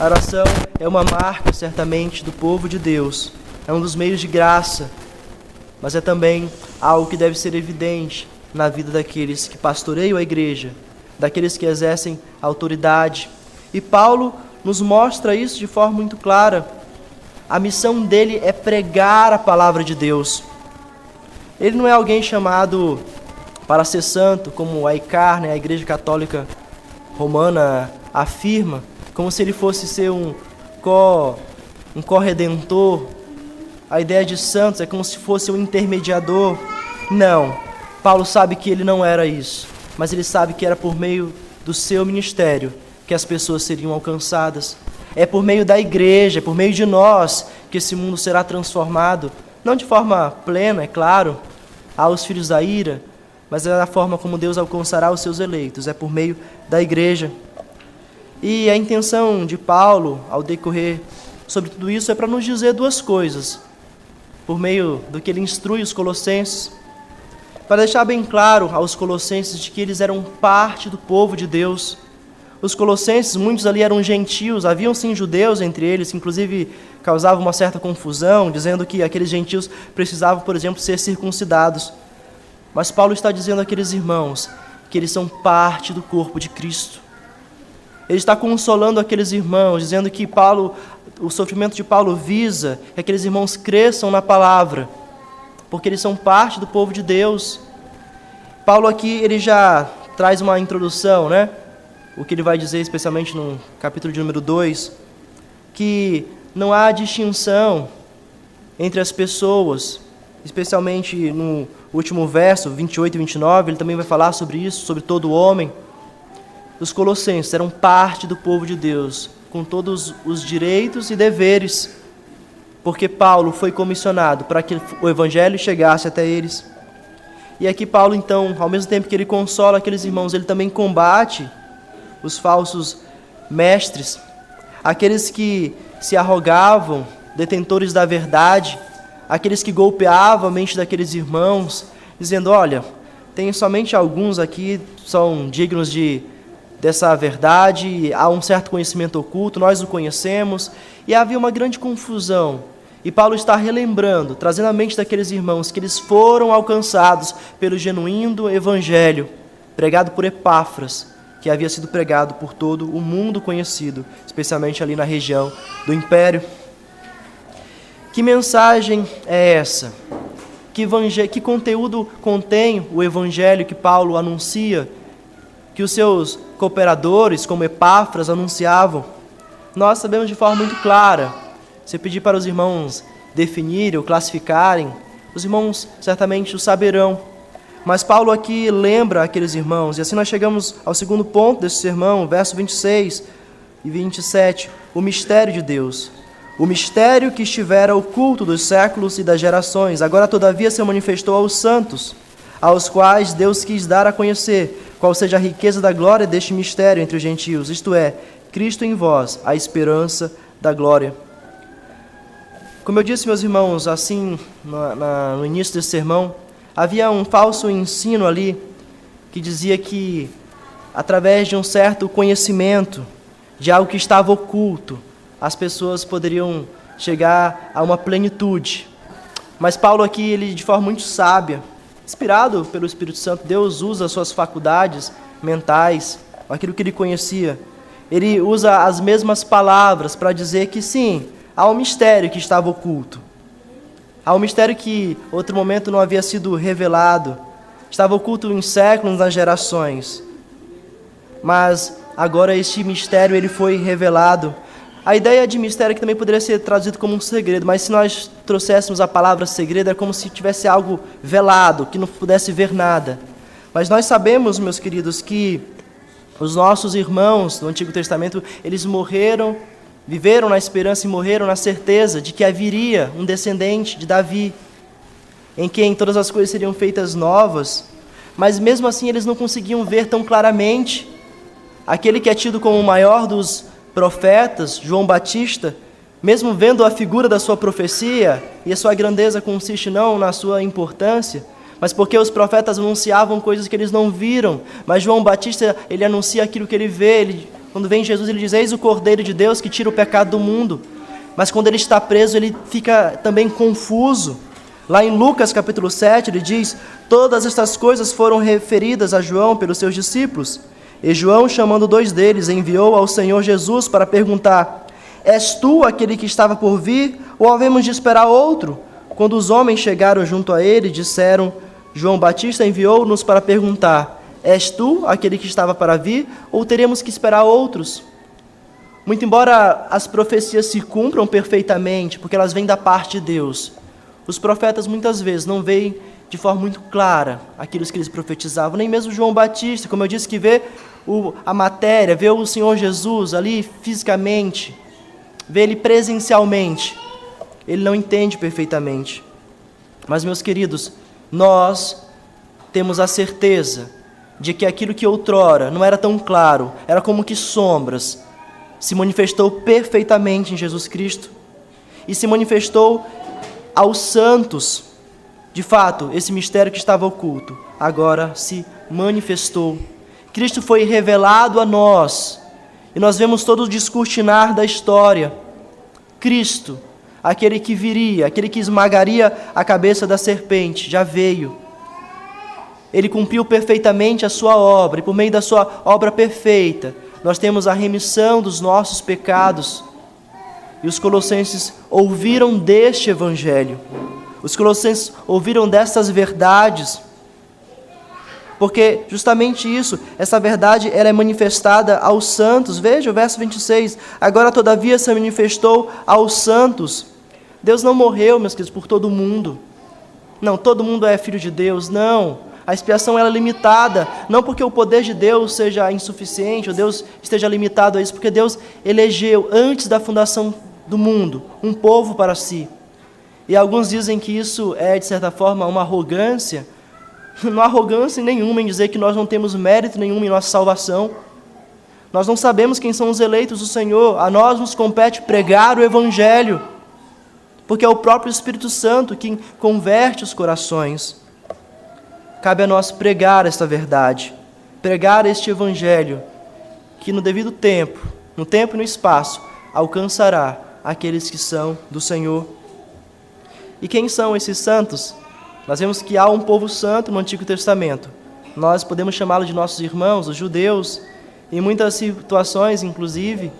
A oração é uma marca, certamente, do povo de Deus. É um dos meios de graça, mas é também algo que deve ser evidente na vida daqueles que pastoreiam a igreja, daqueles que exercem autoridade. E Paulo nos mostra isso de forma muito clara. A missão dele é pregar a palavra de Deus. Ele não é alguém chamado para ser santo, como a ICAR, né, a Igreja Católica Romana, afirma, como se ele fosse ser um corredentor. A ideia de santos é como se fosse um intermediador. Não, Paulo sabe que ele não era isso, mas ele sabe que era por meio do seu ministério que as pessoas seriam alcançadas. É por meio da igreja, é por meio de nós que esse mundo será transformado, não de forma plena, é claro, aos filhos da ira, mas é a forma como Deus alcançará os seus eleitos, é por meio da igreja. E a intenção de Paulo, ao decorrer sobre tudo isso, é para nos dizer duas coisas, por meio do que ele instrui os colossenses. para deixar bem claro aos colossenses de que eles eram parte do povo de Deus. Os colossenses, muitos ali eram gentios, haviam sim judeus entre eles, que inclusive causavam uma certa confusão, dizendo que aqueles gentios precisavam, por exemplo, ser circuncidados. Mas Paulo está dizendo àqueles irmãos que eles são parte do corpo de Cristo. Ele está consolando aqueles irmãos, dizendo que o sofrimento de Paulo visa que aqueles irmãos cresçam na palavra, porque eles são parte do povo de Deus. Paulo aqui, ele já traz uma introdução, né? O que ele vai dizer, especialmente no capítulo de número 2, que não há distinção entre as pessoas, especialmente no último verso, 28 e 29, ele também vai falar sobre isso, sobre todo homem. Os colossenses eram parte do povo de Deus, com todos os direitos e deveres, porque Paulo foi comissionado para que o evangelho chegasse até eles. E aqui Paulo, então, ao mesmo tempo que ele consola aqueles irmãos, ele também combate os falsos mestres, aqueles que se arrogavam detentores da verdade, aqueles que golpeavam a mente daqueles irmãos, dizendo: olha, tem somente alguns aqui que são dignos dessa verdade, há um certo conhecimento oculto, nós o conhecemos, e havia uma grande confusão. E Paulo está relembrando, trazendo à mente daqueles irmãos que eles foram alcançados pelo genuíno evangelho, pregado por Epáfras, que havia sido pregado por todo o mundo conhecido, especialmente ali na região do Império. Que mensagem é essa? Que conteúdo contém o evangelho que Paulo anuncia, que os seus cooperadores, como Epáfras, anunciavam? Nós sabemos de forma muito clara. Se eu pedir para os irmãos definirem ou classificarem, os irmãos certamente o saberão. Mas Paulo aqui lembra aqueles irmãos, e assim nós chegamos ao segundo ponto desse sermão, verso 26 e 27, o mistério de Deus. O mistério que estivera oculto dos séculos e das gerações, agora todavia se manifestou aos santos, aos quais Deus quis dar a conhecer qual seja a riqueza da glória deste mistério entre os gentios, isto é, Cristo em vós, a esperança da glória. Como eu disse, meus irmãos, assim, no início desse sermão, havia um falso ensino ali que dizia que, através de um certo conhecimento de algo que estava oculto, as pessoas poderiam chegar a uma plenitude. Mas Paulo aqui, ele de forma muito sábia, inspirado pelo Espírito Santo, Deus usa as suas faculdades mentais, aquilo que ele conhecia. Ele usa as mesmas palavras para dizer que sim, há um mistério que estava oculto. Há um mistério que, em outro momento, não havia sido revelado. Estava oculto em séculos, nas gerações. Mas agora este mistério ele foi revelado. A ideia de mistério que também poderia ser traduzido como um segredo, mas se nós trouxéssemos a palavra segredo, é como se tivesse algo velado, que não pudesse ver nada. Mas nós sabemos, meus queridos, que os nossos irmãos do Antigo Testamento, eles morreram, viveram na esperança e morreram na certeza de que haveria um descendente de Davi, em quem todas as coisas seriam feitas novas, mas mesmo assim eles não conseguiam ver tão claramente aquele que é tido como o maior dos profetas, João Batista, mesmo vendo a figura da sua profecia, e a sua grandeza consiste não na sua importância, mas porque os profetas anunciavam coisas que eles não viram, mas João Batista, ele anuncia aquilo que ele vê, quando vem Jesus, ele diz: eis o Cordeiro de Deus que tira o pecado do mundo. Mas quando ele está preso, ele fica também confuso. Lá em Lucas capítulo 7, ele diz: todas estas coisas foram referidas a João pelos seus discípulos. E João, chamando 2 deles, enviou ao Senhor Jesus para perguntar: és tu aquele que estava por vir, ou havemos de esperar outro? Quando os homens chegaram junto a ele, disseram: João Batista enviou-nos para perguntar: és tu aquele que estava para vir, ou teremos que esperar outros? Muito embora as profecias se cumpram perfeitamente, porque elas vêm da parte de Deus, os profetas muitas vezes não veem de forma muito clara aquilo que eles profetizavam, nem mesmo João Batista, como eu disse, que vê a matéria, vê o Senhor Jesus ali fisicamente, vê ele presencialmente, ele não entende perfeitamente. Mas, meus queridos, nós temos a certeza de que aquilo que outrora não era tão claro, era como que sombras, se manifestou perfeitamente em Jesus Cristo, e se manifestou aos santos, De fato, esse mistério que estava oculto agora se manifestou. Cristo foi revelado a nós e nós vemos todo o descortinar da história. Cristo, aquele que viria, aquele que esmagaria a cabeça da serpente, já veio. Ele cumpriu perfeitamente a sua obra e por meio da sua obra perfeita, nós temos a remissão dos nossos pecados. E os colossenses ouviram deste evangelho. Os colossenses ouviram destas verdades, porque justamente isso, essa verdade, ela é manifestada aos santos. Veja o verso 26, agora todavia se manifestou aos santos. Deus não morreu, meus queridos, por todo mundo. Não, todo mundo é filho de Deus, não. A expiação ela é limitada, não porque o poder de Deus seja insuficiente, ou Deus esteja limitado a isso, porque Deus elegeu, antes da fundação do mundo, um povo para si. E alguns dizem que isso é, de certa forma, uma arrogância. Não há arrogância nenhuma em dizer que nós não temos mérito nenhum em nossa salvação. Nós não sabemos quem são os eleitos do Senhor. A nós nos compete pregar o Evangelho, porque é o próprio Espírito Santo quem converte os corações. Cabe a nós pregar esta verdade, pregar este Evangelho, que no devido tempo, no tempo e no espaço, alcançará aqueles que são do Senhor. E quem são esses santos? Nós vemos que há um povo santo no Antigo Testamento. Nós podemos chamá-lo de nossos irmãos, os judeus. Em muitas situações, inclusive,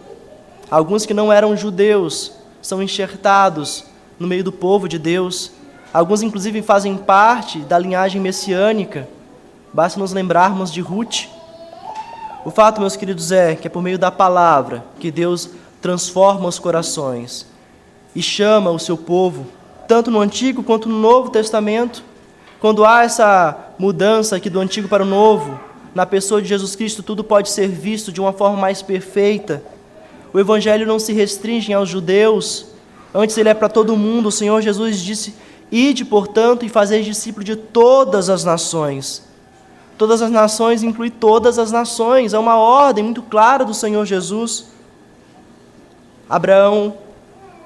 alguns que não eram judeus são enxertados no meio do povo de Deus. Alguns, inclusive, fazem parte da linhagem messiânica. Basta nos lembrarmos de Ruth. O fato, meus queridos, é que é por meio da palavra que Deus transforma os corações e chama o seu povo, tanto no Antigo quanto no Novo Testamento. Quando há essa mudança aqui do Antigo para o Novo, na pessoa de Jesus Cristo, tudo pode ser visto de uma forma mais perfeita. O Evangelho não se restringe aos judeus, antes ele é para todo mundo. O Senhor Jesus disse: ide, portanto, e fazeis discípulos de todas as nações. Todas as nações inclui todas as nações, é uma ordem muito clara do Senhor Jesus. Abraão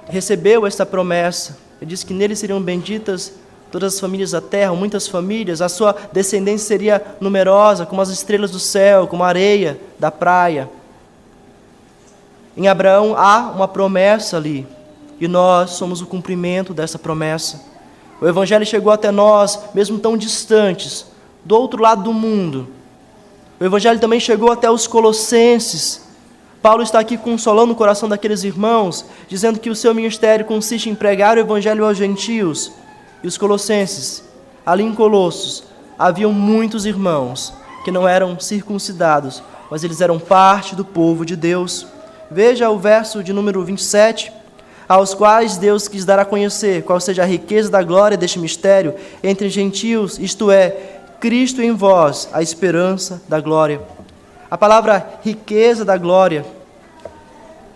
recebeu esta promessa. Ele disse que nele seriam benditas todas as famílias da terra, muitas famílias, a sua descendência seria numerosa, como as estrelas do céu, como a areia da praia. Em Abraão há uma promessa ali, e nós somos o cumprimento dessa promessa. O Evangelho chegou até nós, mesmo tão distantes, do outro lado do mundo. O Evangelho também chegou até os colossenses. Paulo está aqui consolando o coração daqueles irmãos, dizendo que o seu ministério consiste em pregar o Evangelho aos gentios. E os colossenses, ali em Colossos, haviam muitos irmãos que não eram circuncidados, mas eles eram parte do povo de Deus. Veja o verso de número 27, aos quais Deus quis dar a conhecer qual seja a riqueza da glória deste mistério entre gentios, isto é, Cristo em vós, a esperança da glória. A palavra riqueza da glória,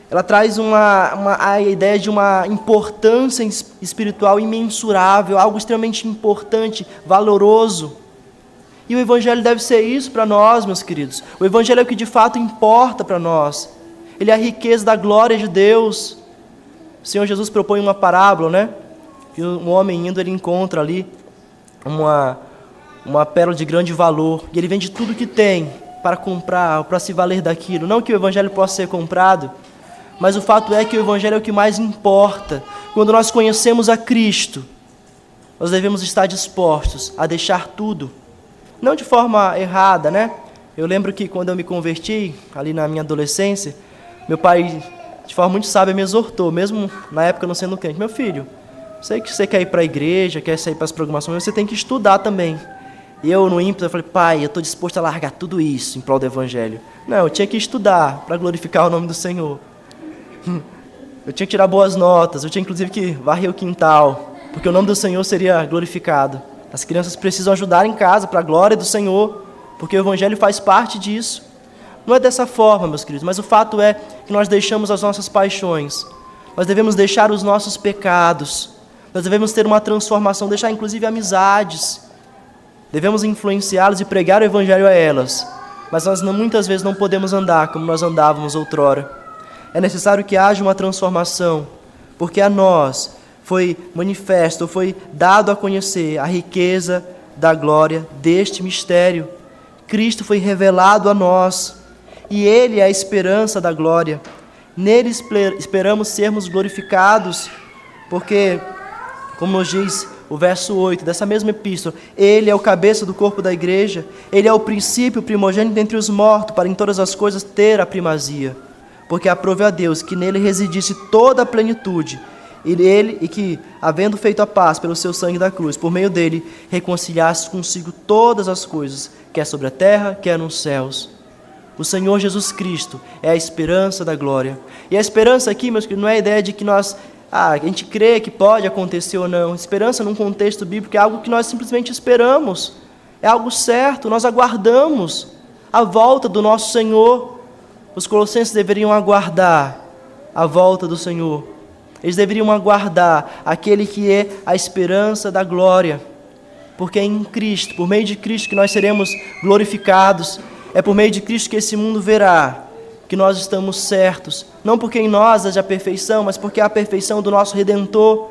ela traz a ideia de uma importância espiritual imensurável, algo extremamente importante, valoroso. E o Evangelho deve ser isso para nós, meus queridos. O Evangelho é o que de fato importa para nós. Ele é a riqueza da glória de Deus. O Senhor Jesus propõe uma parábola, né? Que um homem indo, ele encontra ali uma pérola de grande valor. E ele vende tudo que tem para comprar, para se valer daquilo. Não que o Evangelho possa ser comprado, mas o fato é que o Evangelho é o que mais importa. Quando nós conhecemos a Cristo, nós devemos estar dispostos a deixar tudo. Não de forma errada, né? Eu lembro que quando eu me converti, ali na minha adolescência, meu pai, de forma muito sábia, me exortou, mesmo na época não sendo crente: meu filho, sei que você quer ir para a igreja, quer sair para as programações, mas você tem que estudar também. E eu, no ímpeto, eu falei: pai, eu estou disposto a largar tudo isso em prol do Evangelho. Não, eu tinha que estudar para glorificar o nome do Senhor. Eu tinha que tirar boas notas, eu tinha inclusive que varrer o quintal, porque o nome do Senhor seria glorificado. As crianças precisam ajudar em casa para a glória do Senhor, porque o Evangelho faz parte disso. Não é dessa forma, meus queridos, mas o fato é que nós deixamos as nossas paixões, nós devemos deixar os nossos pecados, nós devemos ter uma transformação, deixar inclusive amizades, devemos influenciá-las e pregar o Evangelho a elas, mas nós muitas vezes não podemos andar como nós andávamos outrora. É necessário que haja uma transformação, porque a nós foi manifesto, foi dado a conhecer a riqueza da glória deste mistério. Cristo foi revelado a nós, e Ele é a esperança da glória. Nele esperamos sermos glorificados, porque, como nos diz o verso 8 dessa mesma epístola, Ele é o cabeça do corpo da igreja, Ele é o princípio primogênito entre os mortos, para em todas as coisas ter a primazia. Porque aprove a Deus que nele residisse toda a plenitude, e que, havendo feito a paz pelo seu sangue da cruz, por meio dele, reconciliasse consigo todas as coisas, quer sobre a terra, quer nos céus. O Senhor Jesus Cristo é a esperança da glória. E a esperança aqui, meus queridos, não é a ideia de que a gente crê que pode acontecer ou não. Esperança num contexto bíblico é algo que nós simplesmente esperamos. É algo certo, nós aguardamos a volta do nosso Senhor. Os colossenses deveriam aguardar a volta do Senhor. Eles deveriam aguardar aquele que é a esperança da glória. Porque é em Cristo, por meio de Cristo, que nós seremos glorificados. É por meio de Cristo que esse mundo verá que nós estamos certos. Não porque em nós haja perfeição, mas porque há a perfeição do nosso Redentor.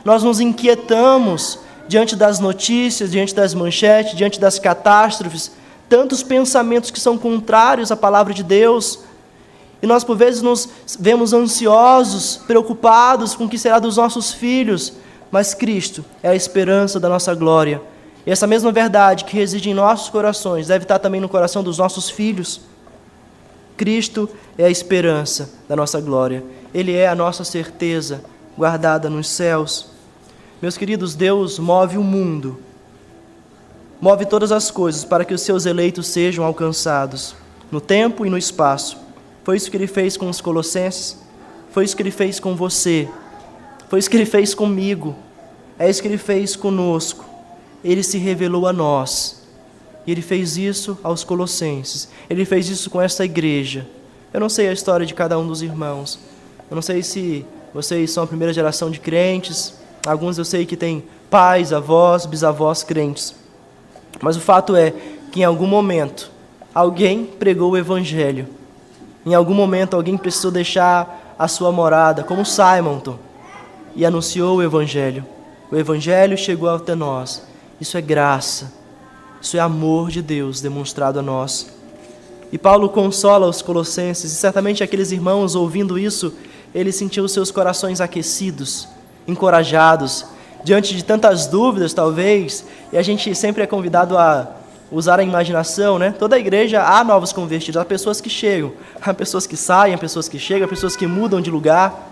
Nós nos inquietamos diante das notícias, diante das manchetes, diante das catástrofes, tantos pensamentos que são contrários à palavra de Deus. E nós, por vezes, nos vemos ansiosos, preocupados com o que será dos nossos filhos. Mas Cristo é a esperança da nossa glória. E essa mesma verdade que reside em nossos corações deve estar também no coração dos nossos filhos. Cristo é a esperança da nossa glória. Ele é a nossa certeza guardada nos céus. Meus queridos, Deus move o mundo, move todas as coisas para que os seus eleitos sejam alcançados, no tempo e no espaço. Foi isso que Ele fez com os colossenses, foi isso que Ele fez com você, foi isso que Ele fez comigo, é isso que Ele fez conosco. Ele se revelou a nós, e Ele fez isso aos colossenses, Ele fez isso com esta igreja. Eu não sei a história de cada um dos irmãos, eu não sei se vocês são a primeira geração de crentes, alguns eu sei que têm pais, avós, bisavós crentes, mas o fato é que em algum momento alguém pregou o Evangelho, em algum momento alguém precisou deixar a sua morada, como Simonton, e anunciou o Evangelho. O Evangelho chegou até nós. Isso é graça, isso é amor de Deus demonstrado a nós. E Paulo consola os colossenses, e certamente aqueles irmãos, ouvindo isso, eles sentiam seus corações aquecidos, encorajados, diante de tantas dúvidas, talvez, e a gente sempre é convidado a usar a imaginação, né? Toda a igreja há novos convertidos, há pessoas que chegam, há pessoas que saem, há pessoas que chegam, há pessoas que mudam de lugar.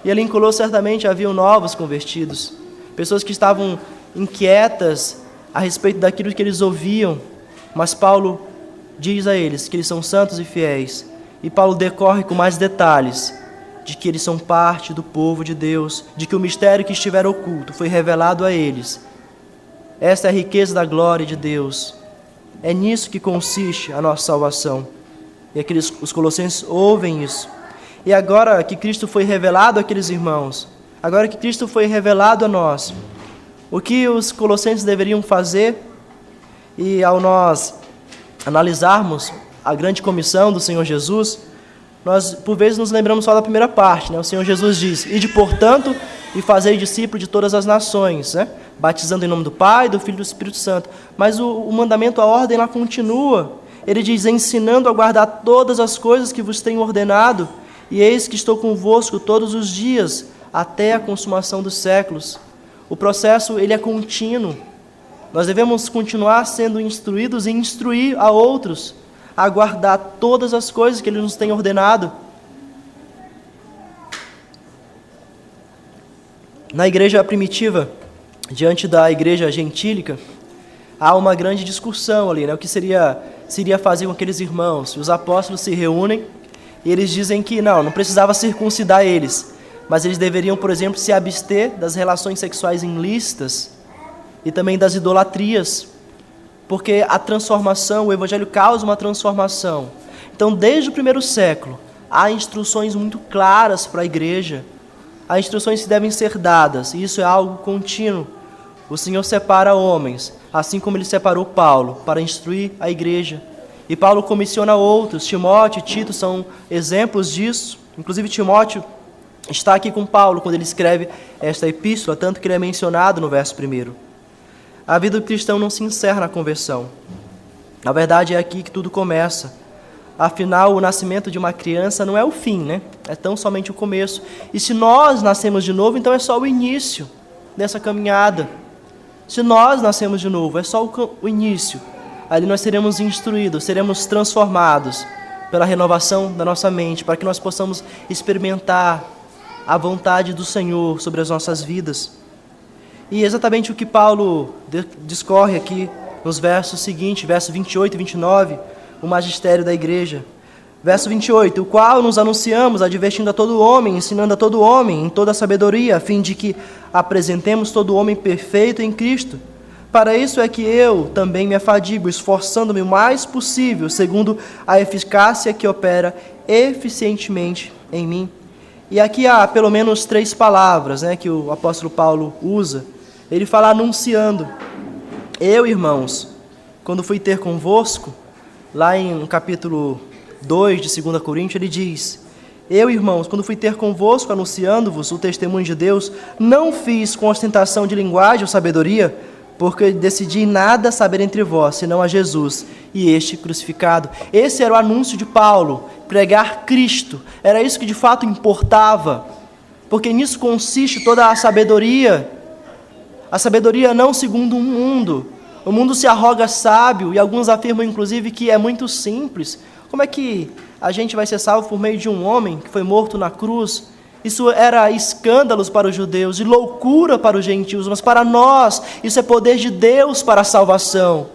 E ali em Colossos certamente haviam novos convertidos, pessoas que estavam inquietas a respeito daquilo que eles ouviam, mas Paulo diz a eles que eles são santos e fiéis, e Paulo decorre com mais detalhes de que eles são parte do povo de Deus, de que o mistério que estiver oculto foi revelado a eles. Esta é a riqueza da glória de Deus. É nisso que consiste a nossa salvação. E os colossenses ouvem isso. E agora que Cristo foi revelado àqueles irmãos, agora que Cristo foi revelado a nós, o que os colossenses deveriam fazer? E ao nós analisarmos a grande comissão do Senhor Jesus, nós por vezes nos lembramos só da primeira parte, né? O Senhor Jesus diz: ide portanto e fazei discípulo de todas as nações, né? Batizando em nome do Pai, do Filho e do Espírito Santo. Mas o mandamento, a ordem, ela continua. Ele diz: ensinando a guardar todas as coisas que vos tenho ordenado, e eis que estou convosco todos os dias, até a consumação dos séculos. O processo, ele é contínuo. Nós devemos continuar sendo instruídos e instruir a outros a guardar todas as coisas que Ele nos tem ordenado. Na igreja primitiva, diante da igreja gentílica, há uma grande discussão ali, né? O que seria fazer com aqueles irmãos? Os apóstolos se reúnem e eles dizem que não precisava circuncidar eles, mas eles deveriam, por exemplo, se abster das relações sexuais ilícitas e também das idolatrias, porque a transformação, o Evangelho causa uma transformação. Então, desde o primeiro século, há instruções muito claras para a igreja, há instruções que devem ser dadas, e isso é algo contínuo. O Senhor separa homens, assim como Ele separou Paulo, para instruir a igreja. E Paulo comissiona outros, Timóteo e Tito são exemplos disso. Inclusive Timóteo, está aqui com Paulo quando ele escreve esta epístola, tanto que ele é mencionado no verso 1. A vida do cristão não se encerra na conversão. Na verdade, é aqui que tudo começa. Afinal, o nascimento de uma criança não é o fim, né? É tão somente o começo. E se nós nascemos de novo, então é só o início dessa caminhada. Se nós nascemos de novo, é só o início. Ali nós seremos instruídos, seremos transformados pela renovação da nossa mente, para que nós possamos experimentar a vontade do Senhor sobre as nossas vidas. E exatamente o que Paulo discorre aqui nos versos seguintes, versos 28 e 29, o magistério da igreja. Verso 28, o qual nos anunciamos, advertindo a todo homem, ensinando a todo homem, em toda a sabedoria, a fim de que apresentemos todo homem perfeito em Cristo. Para isso é que eu também me afadigo, esforçando-me o mais possível, segundo a eficácia que opera eficientemente em mim. E aqui há pelo menos 3 palavras, né, que o apóstolo Paulo usa. Ele fala anunciando. Eu, irmãos, quando fui ter convosco, lá em capítulo 2 de 2 Coríntios, ele diz: eu, irmãos, quando fui ter convosco, anunciando-vos o testemunho de Deus, não fiz com ostentação de linguagem ou sabedoria, porque decidi nada saber entre vós, senão a Jesus e este crucificado. Esse era o anúncio de Paulo, pregar Cristo. Era isso que de fato importava, porque nisso consiste toda a sabedoria não segundo o mundo. O mundo se arroga sábio, e alguns afirmam inclusive que é muito simples. Como é que a gente vai ser salvo por meio de um homem que foi morto na cruz? Isso era escândalos para os judeus e loucura para os gentios, mas para nós isso é poder de Deus para a salvação.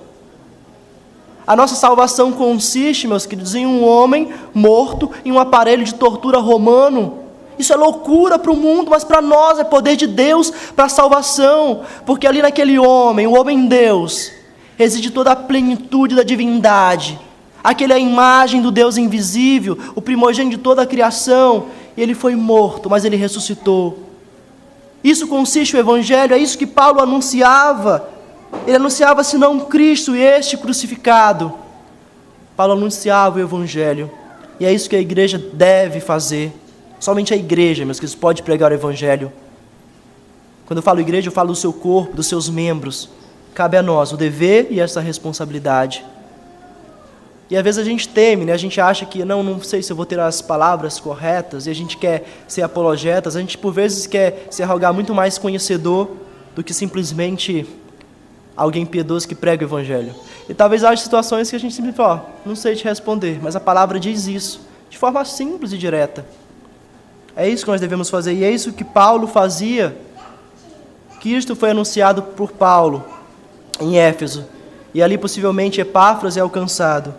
A nossa salvação consiste, meus queridos, em um homem morto em um aparelho de tortura romano. Isso é loucura para o mundo, mas para nós é poder de Deus para a salvação, porque ali naquele homem, o homem Deus, reside toda a plenitude da divindade. Aquele é a imagem do Deus invisível, o primogênito de toda a criação. E ele foi morto, mas ele ressuscitou. Isso consiste o Evangelho, é isso que Paulo anunciava. Ele anunciava senão Cristo e este crucificado. Paulo anunciava o Evangelho. E é isso que a igreja deve fazer. Somente a igreja, meus queridos, pode pregar o Evangelho. Quando eu falo igreja, eu falo do seu corpo, dos seus membros. Cabe a nós o dever e essa responsabilidade. E às vezes a gente teme, né? A gente acha que não sei se eu vou ter as palavras corretas, e a gente quer ser apologetas, a gente por vezes quer se arrogar muito mais conhecedor do que simplesmente alguém piedoso que prega o Evangelho. E talvez haja situações que a gente simplesmente fala, não sei te responder, mas a palavra diz isso, de forma simples e direta. É isso que nós devemos fazer, e é isso que Paulo fazia. Cristo foi anunciado por Paulo em Éfeso, e ali possivelmente Epáfras é alcançado.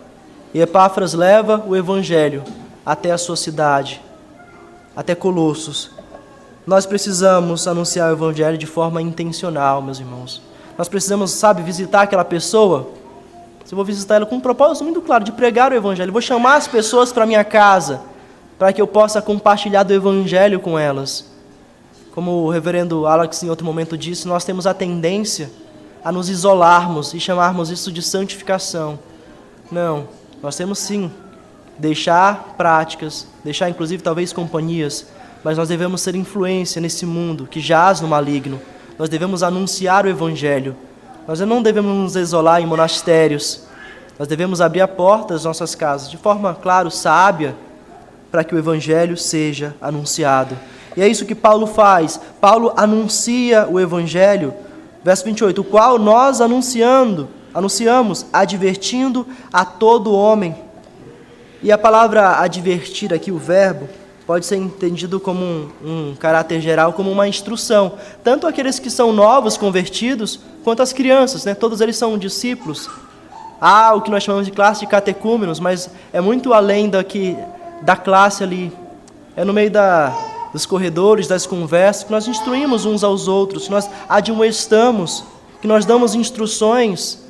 E Epáfras leva o Evangelho até a sua cidade, até Colossos. Nós precisamos anunciar o Evangelho de forma intencional, meus irmãos. Nós precisamos, visitar aquela pessoa. Eu vou visitar ela com um propósito muito claro, de pregar o Evangelho. Eu vou chamar as pessoas para a minha casa, para que eu possa compartilhar do Evangelho com elas. Como o reverendo Alex em outro momento disse, nós temos a tendência a nos isolarmos e chamarmos isso de santificação. Não. Nós temos sim, deixar práticas, deixar inclusive talvez companhias, mas nós devemos ser influência nesse mundo que jaz no maligno. Nós devemos anunciar o Evangelho. Nós não devemos nos isolar em monastérios. Nós devemos abrir a porta das nossas casas, de forma, claro, sábia, para que o Evangelho seja anunciado. E é isso que Paulo faz. Paulo anuncia o Evangelho. Verso 28, o qual nós anunciamos, advertindo a todo homem. E a palavra advertir aqui, o verbo, pode ser entendido como um caráter geral, como uma instrução. Tanto aqueles que são novos convertidos, quanto as crianças, né? Todos eles são discípulos. Há o que nós chamamos de classe de catecúmenos, mas é muito além da classe ali. É no meio dos corredores, das conversas, que nós instruímos uns aos outros, que nós admoestamos, que nós damos instruções.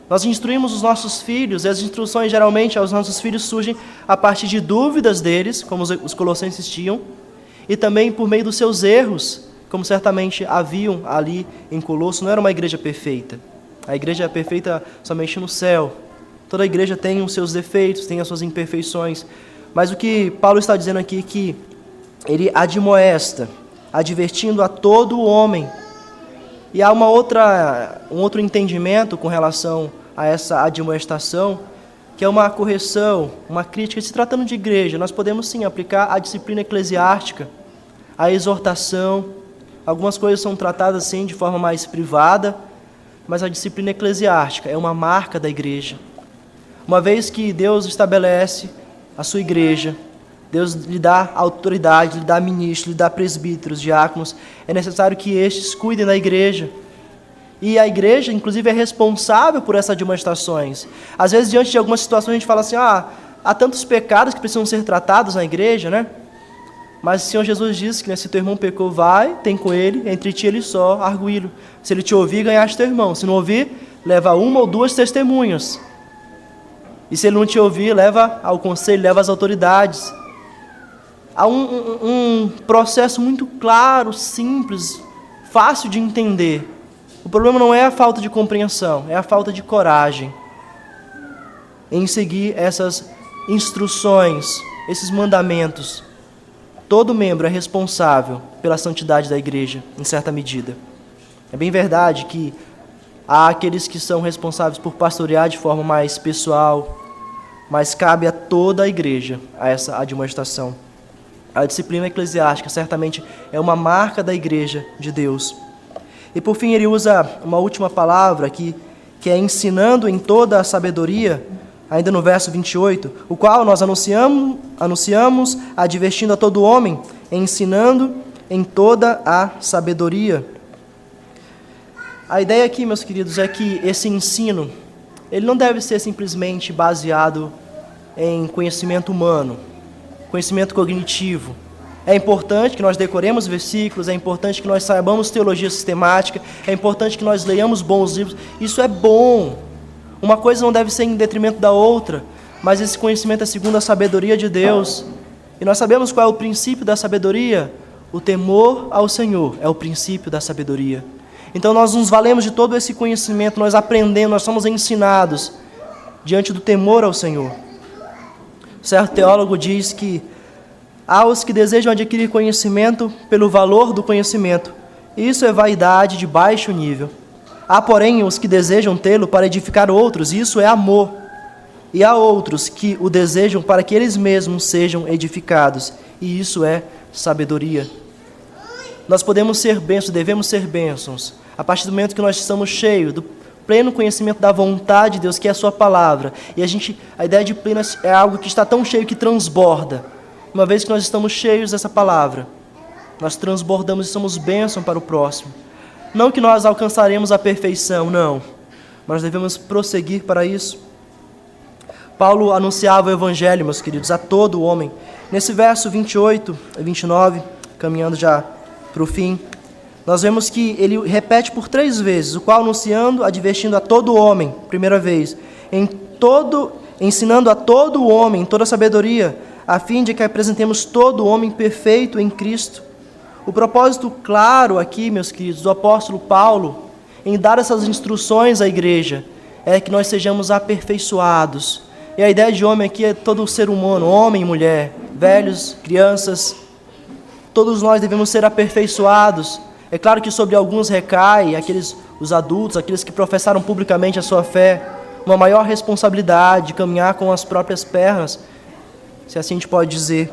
Nós instruímos os nossos filhos, e as instruções geralmente aos nossos filhos surgem a partir de dúvidas deles, como os colossenses tinham, e também por meio dos seus erros, como certamente haviam ali em Colosso. Não era uma igreja perfeita. A igreja é perfeita somente no céu. Toda igreja tem os seus defeitos, tem as suas imperfeições. Mas o que Paulo está dizendo aqui é que ele admoesta, advertindo a todo o homem. E há um outro entendimento com relação a essa admoestação, que é uma correção, uma crítica. Se tratando de igreja, nós podemos sim aplicar a disciplina eclesiástica, a exortação. Algumas coisas são tratadas assim de forma mais privada, mas a disciplina eclesiástica é uma marca da igreja. Uma vez que Deus estabelece a sua igreja, Deus lhe dá autoridade, lhe dá ministros, lhe dá presbíteros, diáconos, é necessário que estes cuidem da igreja. E a igreja, inclusive, é responsável por essas admoestações. Às vezes, diante de algumas situações, a gente fala assim, há tantos pecados que precisam ser tratados na igreja, né? Mas o Senhor Jesus disse que, né, se teu irmão pecou, vai, tem com ele, entre ti ele só, arguí-lo. Se ele te ouvir, ganhaste teu irmão. Se não ouvir, leva uma ou duas testemunhas. E se ele não te ouvir, leva ao conselho, leva às autoridades. Há um processo muito claro, simples, fácil de entender. O problema não é a falta de compreensão, é a falta de coragem em seguir essas instruções, esses mandamentos. Todo membro é responsável pela santidade da igreja, em certa medida. É bem verdade que há aqueles que são responsáveis por pastorear de forma mais pessoal, mas cabe a toda a igreja a essa admoestação. A disciplina eclesiástica certamente é uma marca da igreja de Deus. E por fim ele usa uma última palavra aqui, que é ensinando em toda a sabedoria, ainda no verso 28, o qual nós anunciamos advertindo a todo homem, ensinando em toda a sabedoria. A ideia aqui, meus queridos, é que esse ensino, ele não deve ser simplesmente baseado em conhecimento humano, conhecimento cognitivo. É importante que nós decoremos versículos, é importante que nós saibamos teologia sistemática, é importante que nós leiamos bons livros. Isso é bom. Uma coisa não deve ser em detrimento da outra, mas esse conhecimento é segundo a sabedoria de Deus. E nós sabemos qual é o princípio da sabedoria? O temor ao Senhor é o princípio da sabedoria. Então nós nos valemos de todo esse conhecimento, nós aprendemos, nós somos ensinados diante do temor ao Senhor. Certo teólogo diz que há os que desejam adquirir conhecimento pelo valor do conhecimento. Isso é vaidade de baixo nível. Há, porém, os que desejam tê-lo para edificar outros. Isso é amor. E há outros que o desejam para que eles mesmos sejam edificados. E isso é sabedoria. Nós podemos ser bênçãos, devemos ser bênçãos, a partir do momento que nós estamos cheios do pleno conhecimento da vontade de Deus, que é a sua palavra. E a ideia de pleno é algo que está tão cheio que transborda. Uma vez que nós estamos cheios dessa palavra, nós transbordamos e somos bênção para o próximo. Não que nós alcançaremos a perfeição, não. Mas devemos prosseguir para isso. Paulo anunciava o evangelho, meus queridos, a todo homem. Nesse verso 28 e 29, caminhando já para o fim, nós vemos que ele repete por 3 vezes, o qual anunciando, advertindo a todo homem, primeira vez, ensinando a todo homem, em toda sabedoria, a fim de que apresentemos todo homem perfeito em Cristo. O propósito claro aqui, meus queridos, do apóstolo Paulo, em dar essas instruções à igreja, é que nós sejamos aperfeiçoados. E a ideia de homem aqui é todo ser humano, homem e mulher, velhos, crianças, todos nós devemos ser aperfeiçoados. É claro que sobre alguns recai, os adultos, aqueles que professaram publicamente a sua fé, uma maior responsabilidade de caminhar com as próprias pernas, se assim a gente pode dizer.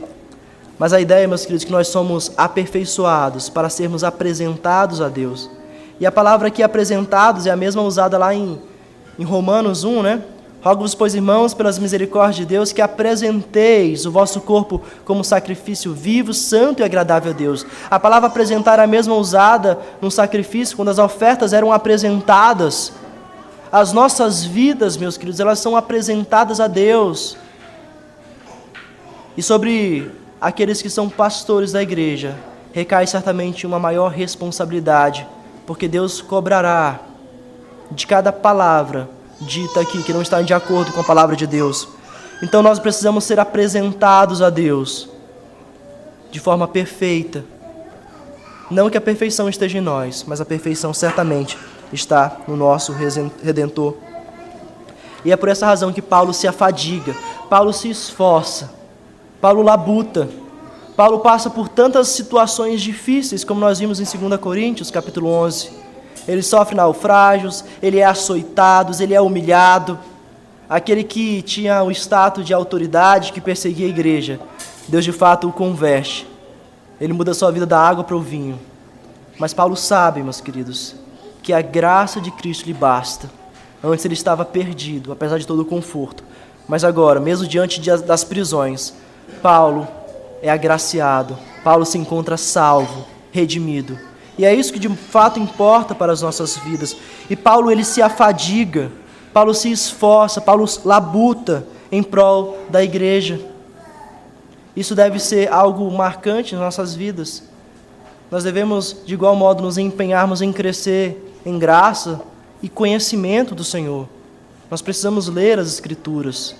Mas a ideia, meus queridos, é que nós somos aperfeiçoados para sermos apresentados a Deus. E a palavra aqui, apresentados, é a mesma usada lá em Romanos 1, né? Rogo-vos, pois, irmãos, pelas misericórdias de Deus, que apresenteis o vosso corpo como sacrifício vivo, santo e agradável a Deus. A palavra apresentar é a mesma usada no sacrifício, quando as ofertas eram apresentadas. As nossas vidas, meus queridos, elas são apresentadas a Deus. E sobre aqueles que são pastores da igreja, recai certamente uma maior responsabilidade, porque Deus cobrará de cada palavra dita aqui, que não está de acordo com a palavra de Deus. Então nós precisamos ser apresentados a Deus de forma perfeita. Não que a perfeição esteja em nós, mas a perfeição certamente está no nosso Redentor. E é por essa razão que Paulo se afadiga, Paulo se esforça, Paulo labuta, Paulo passa por tantas situações difíceis, como nós vimos em 2 Coríntios, capítulo 11. Ele sofre naufrágios, ele é açoitado, ele é humilhado. Aquele que tinha o status de autoridade, que perseguia a igreja, Deus de fato o converte. Ele muda sua vida da água para o vinho. Mas Paulo sabe, meus queridos, que a graça de Cristo lhe basta. Antes ele estava perdido, apesar de todo o conforto. Mas agora, mesmo diante das prisões, Paulo é agraciado. Paulo se encontra salvo, redimido. E é isso que de fato importa para as nossas vidas. E Paulo, ele se afadiga, Paulo se esforça, Paulo labuta em prol da igreja. Isso deve ser algo marcante nas nossas vidas. Nós devemos, de igual modo, nos empenharmos em crescer em graça e conhecimento do Senhor. Nós precisamos ler as Escrituras.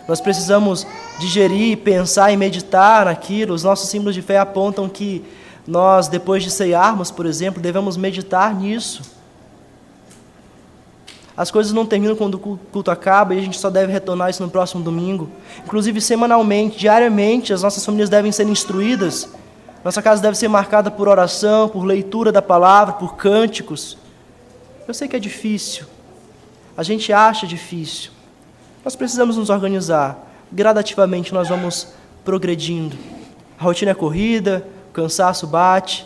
Nós precisamos digerir, pensar e meditar naquilo. Os nossos símbolos de fé apontam que nós, depois de ceiarmos, por exemplo, devemos meditar nisso. As coisas não terminam quando o culto acaba e a gente só deve retornar isso no próximo domingo. Inclusive, semanalmente, diariamente, as nossas famílias devem ser instruídas. Nossa casa deve ser marcada por oração, por leitura da palavra, por cânticos. Eu sei que é difícil. A gente acha difícil. Nós precisamos nos organizar. Gradativamente nós vamos progredindo. A rotina é corrida, o cansaço bate,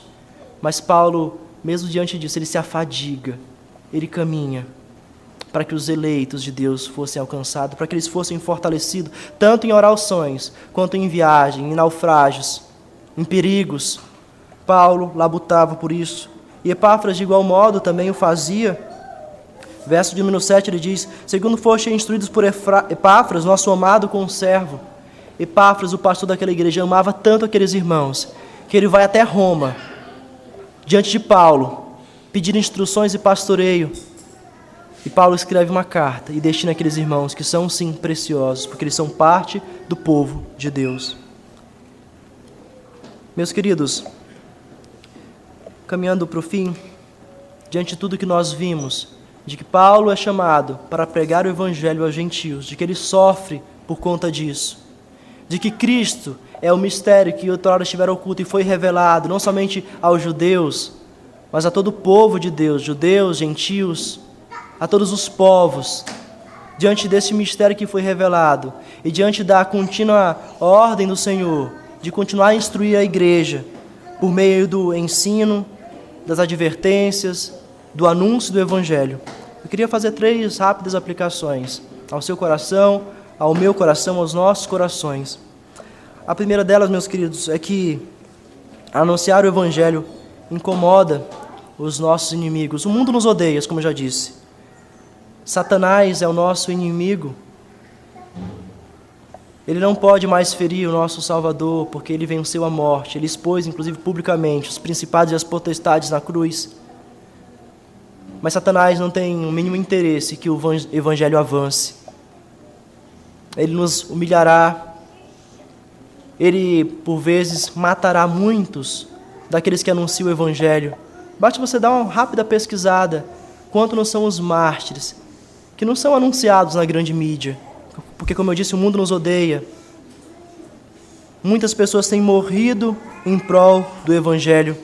mas Paulo, mesmo diante disso, ele se afadiga, ele caminha para que os eleitos de Deus fossem alcançados, para que eles fossem fortalecidos, tanto em orações, quanto em viagem, em naufrágios, em perigos. Paulo labutava por isso. E Epáfras, de igual modo, também o fazia. Verso de número 7, ele diz: segundo foste instruídos por Epáfras, nosso amado conservo. Epáfras, o pastor daquela igreja, amava tanto aqueles irmãos, que ele vai até Roma, diante de Paulo, pedir instruções e pastoreio. E Paulo escreve uma carta e destina aqueles irmãos, que são sim preciosos, porque eles são parte do povo de Deus. Meus queridos, caminhando para o fim, diante de tudo que nós vimos, de que Paulo é chamado para pregar o evangelho aos gentios, de que ele sofre por conta disso, de que Cristo é o mistério que outrora estiver oculto e foi revelado não somente aos judeus, mas a todo o povo de Deus, judeus, gentios, a todos os povos. Diante desse mistério que foi revelado e diante da contínua ordem do Senhor de continuar a instruir a igreja por meio do ensino, das advertências, do anúncio do evangelho, eu queria fazer 3 rápidas aplicações ao seu coração, ao meu coração, aos nossos corações. A primeira delas, meus queridos, é que anunciar o evangelho incomoda os nossos inimigos. O mundo nos odeia, como eu já disse. Satanás é o nosso inimigo. Ele não pode mais ferir o nosso Salvador, porque ele venceu a morte. Ele expôs, inclusive publicamente, os principados e as potestades na cruz. Mas Satanás não tem o mínimo interesse que o evangelho avance. Ele nos humilhará. Ele, por vezes, matará muitos daqueles que anunciam o evangelho. Basta você dar uma rápida pesquisada quanto não são os mártires que não são anunciados na grande mídia, porque, como eu disse, o mundo nos odeia. Muitas pessoas têm morrido em prol do evangelho,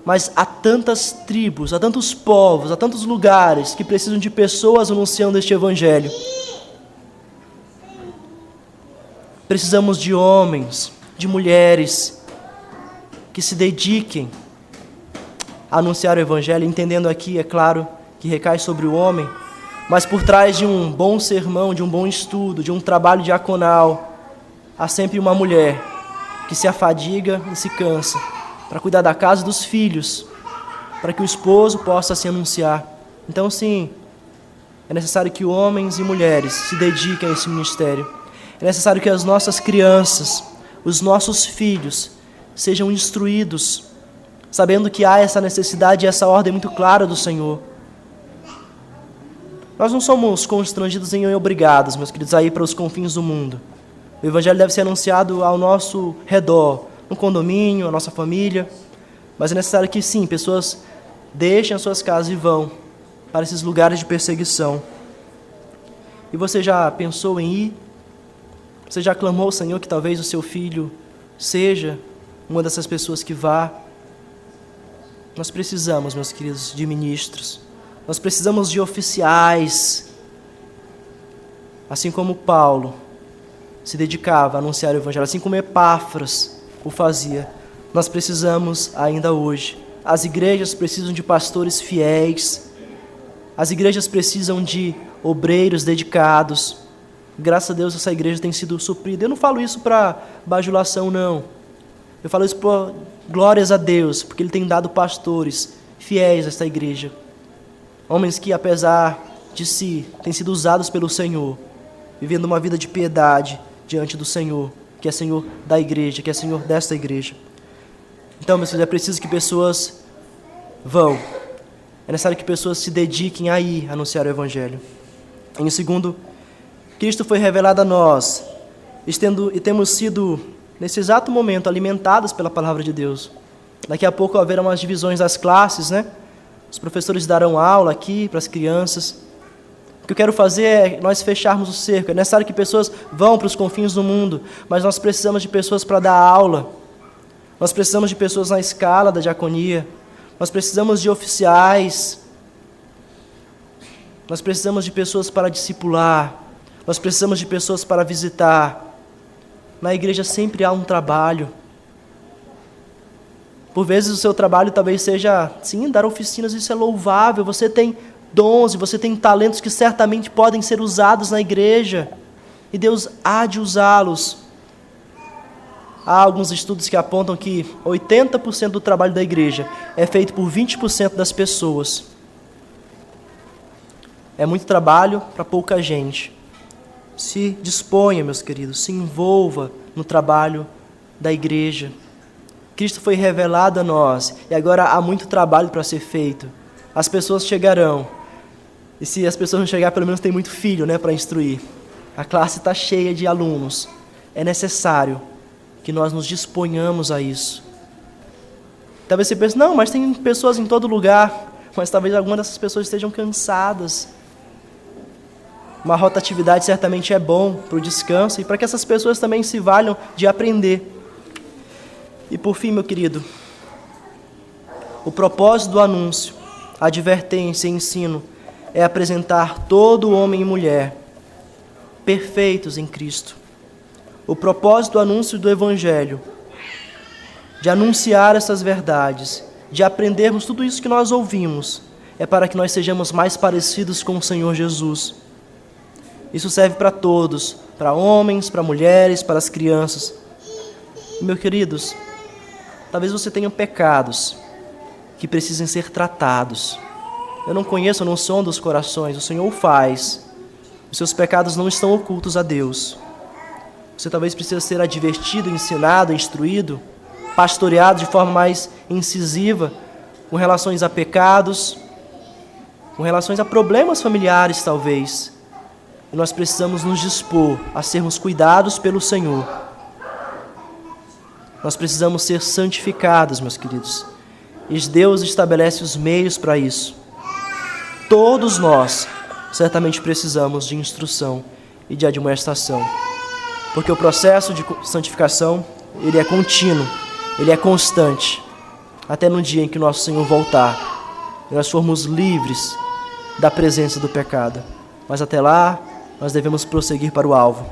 mas há tantas tribos, há tantos povos, há tantos lugares que precisam de pessoas anunciando este evangelho. Precisamos de homens, de mulheres que se dediquem a anunciar o evangelho, entendendo aqui, é claro, que recai sobre o homem, mas por trás de um bom sermão, de um bom estudo, de um trabalho diaconal, há sempre uma mulher que se afadiga e se cansa para cuidar da casa e dos filhos, para que o esposo possa se anunciar. Então, sim, é necessário que homens e mulheres se dediquem a esse ministério. É necessário que as nossas crianças, os nossos filhos, sejam instruídos, sabendo que há essa necessidade e essa ordem muito clara do Senhor. Nós não somos constrangidos nem obrigados, meus queridos, a ir para os confins do mundo. O evangelho deve ser anunciado ao nosso redor, no condomínio, a nossa família, mas é necessário que, sim, pessoas deixem as suas casas e vão para esses lugares de perseguição. E você já pensou em ir? Você já clamou ao Senhor que talvez o seu filho seja uma dessas pessoas que vá. Nós precisamos, meus queridos, de ministros. Nós precisamos de oficiais. Assim como Paulo se dedicava a anunciar o Evangelho, assim como Epáfras o fazia, nós precisamos ainda hoje. As igrejas precisam de pastores fiéis. As igrejas precisam de obreiros dedicados. Graças a Deus essa igreja tem sido suprida. Eu não falo isso para bajulação, não. Eu falo isso por glórias a Deus, porque Ele tem dado pastores fiéis a esta igreja. Homens que, apesar de si, têm sido usados pelo Senhor, vivendo uma vida de piedade diante do Senhor, que é Senhor da igreja, que é Senhor desta igreja. Então, meus filhos, é preciso que pessoas vão. É necessário que pessoas se dediquem a ir anunciar o Evangelho. Em segundo, Cristo foi revelado a nós, e temos sido, nesse exato momento, alimentados pela palavra de Deus. Daqui a pouco haverá umas divisões das classes, né? Os professores darão aula aqui para as crianças. O que eu quero fazer é nós fecharmos o cerco. É necessário que pessoas vão para os confins do mundo, mas nós precisamos de pessoas para dar aula. Nós precisamos de pessoas na escala da diaconia. Nós precisamos de oficiais. Nós precisamos de pessoas para discipular. Nós precisamos de pessoas para visitar. Na igreja sempre há um trabalho. Por vezes o seu trabalho talvez seja, sim, dar oficinas, isso é louvável. Você tem dons, você tem talentos que certamente podem ser usados na igreja. E Deus há de usá-los. Há alguns estudos que apontam que 80% do trabalho da igreja é feito por 20% das pessoas. É muito trabalho para pouca gente. Se disponha, meus queridos, se envolva no trabalho da igreja. Cristo foi revelado a nós e agora há muito trabalho para ser feito. As pessoas chegarão. E se as pessoas não chegarem, pelo menos tem muito filho, né, para instruir. A classe está cheia de alunos. É necessário que nós nos disponhamos a isso. Talvez você pense, não, mas tem pessoas em todo lugar. Mas talvez algumas dessas pessoas estejam cansadas. Uma rotatividade certamente é bom para o descanso e para que essas pessoas também se valham de aprender. E por fim, meu querido, o propósito do anúncio, advertência e ensino é apresentar todo homem e mulher perfeitos em Cristo. O propósito do anúncio do Evangelho, de anunciar essas verdades, de aprendermos tudo isso que nós ouvimos, é para que nós sejamos mais parecidos com o Senhor Jesus. Isso serve para todos, para homens, para mulheres, para as crianças. Meus queridos, talvez você tenha pecados que precisem ser tratados. Eu não conheço, eu não sondo os corações, o Senhor o faz. Os seus pecados não estão ocultos a Deus. Você talvez precise ser advertido, ensinado, instruído, pastoreado de forma mais incisiva, com relações a pecados, com relações a problemas familiares, talvez. E nós precisamos nos dispor a sermos cuidados pelo Senhor. Nós precisamos ser santificados, meus queridos. E Deus estabelece os meios para isso. Todos nós certamente precisamos de instrução e de admoestação. Porque o processo de santificação, ele é contínuo, ele é constante. Até no dia em que nosso Senhor voltar e nós formos livres da presença do pecado. Mas até lá, nós devemos prosseguir para o alvo.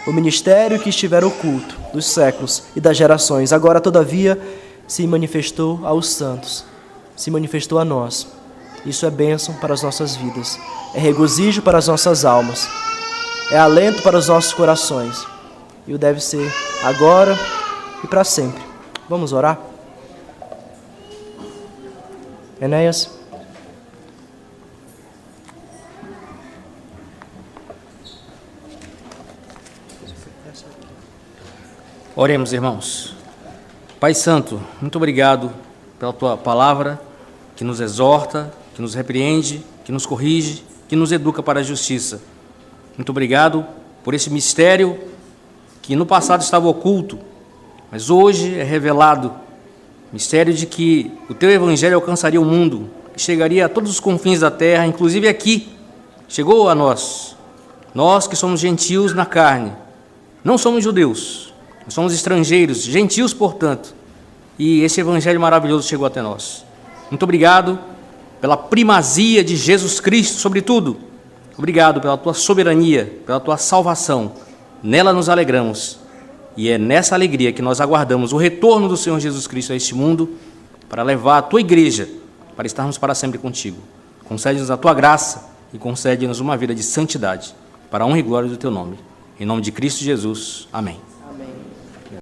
O ministério que estiver oculto dos séculos e das gerações, agora, todavia, se manifestou aos santos, se manifestou a nós. Isso é bênção para as nossas vidas, é regozijo para as nossas almas, é alento para os nossos corações. E o deve ser agora e para sempre. Vamos orar? Enéas? Oremos, irmãos. Pai Santo, muito obrigado pela Tua palavra, que nos exorta, que nos repreende, que nos corrige, que nos educa para a justiça. Muito obrigado por esse mistério que no passado estava oculto, mas hoje é revelado. Mistério de que o Teu Evangelho alcançaria o mundo e chegaria a todos os confins da terra, inclusive aqui. Chegou a nós, nós que somos gentios na carne, não somos judeus. Nós somos estrangeiros, gentios, portanto, e esse evangelho maravilhoso chegou até nós. Muito obrigado pela primazia de Jesus Cristo sobre tudo. Obrigado pela tua soberania, pela tua salvação. Nela nos alegramos. E é nessa alegria que nós aguardamos o retorno do Senhor Jesus Cristo a este mundo para levar a tua igreja, para estarmos para sempre contigo. Concede-nos a tua graça e concede-nos uma vida de santidade, para a honra e glória do teu nome. Em nome de Cristo Jesus. Amém.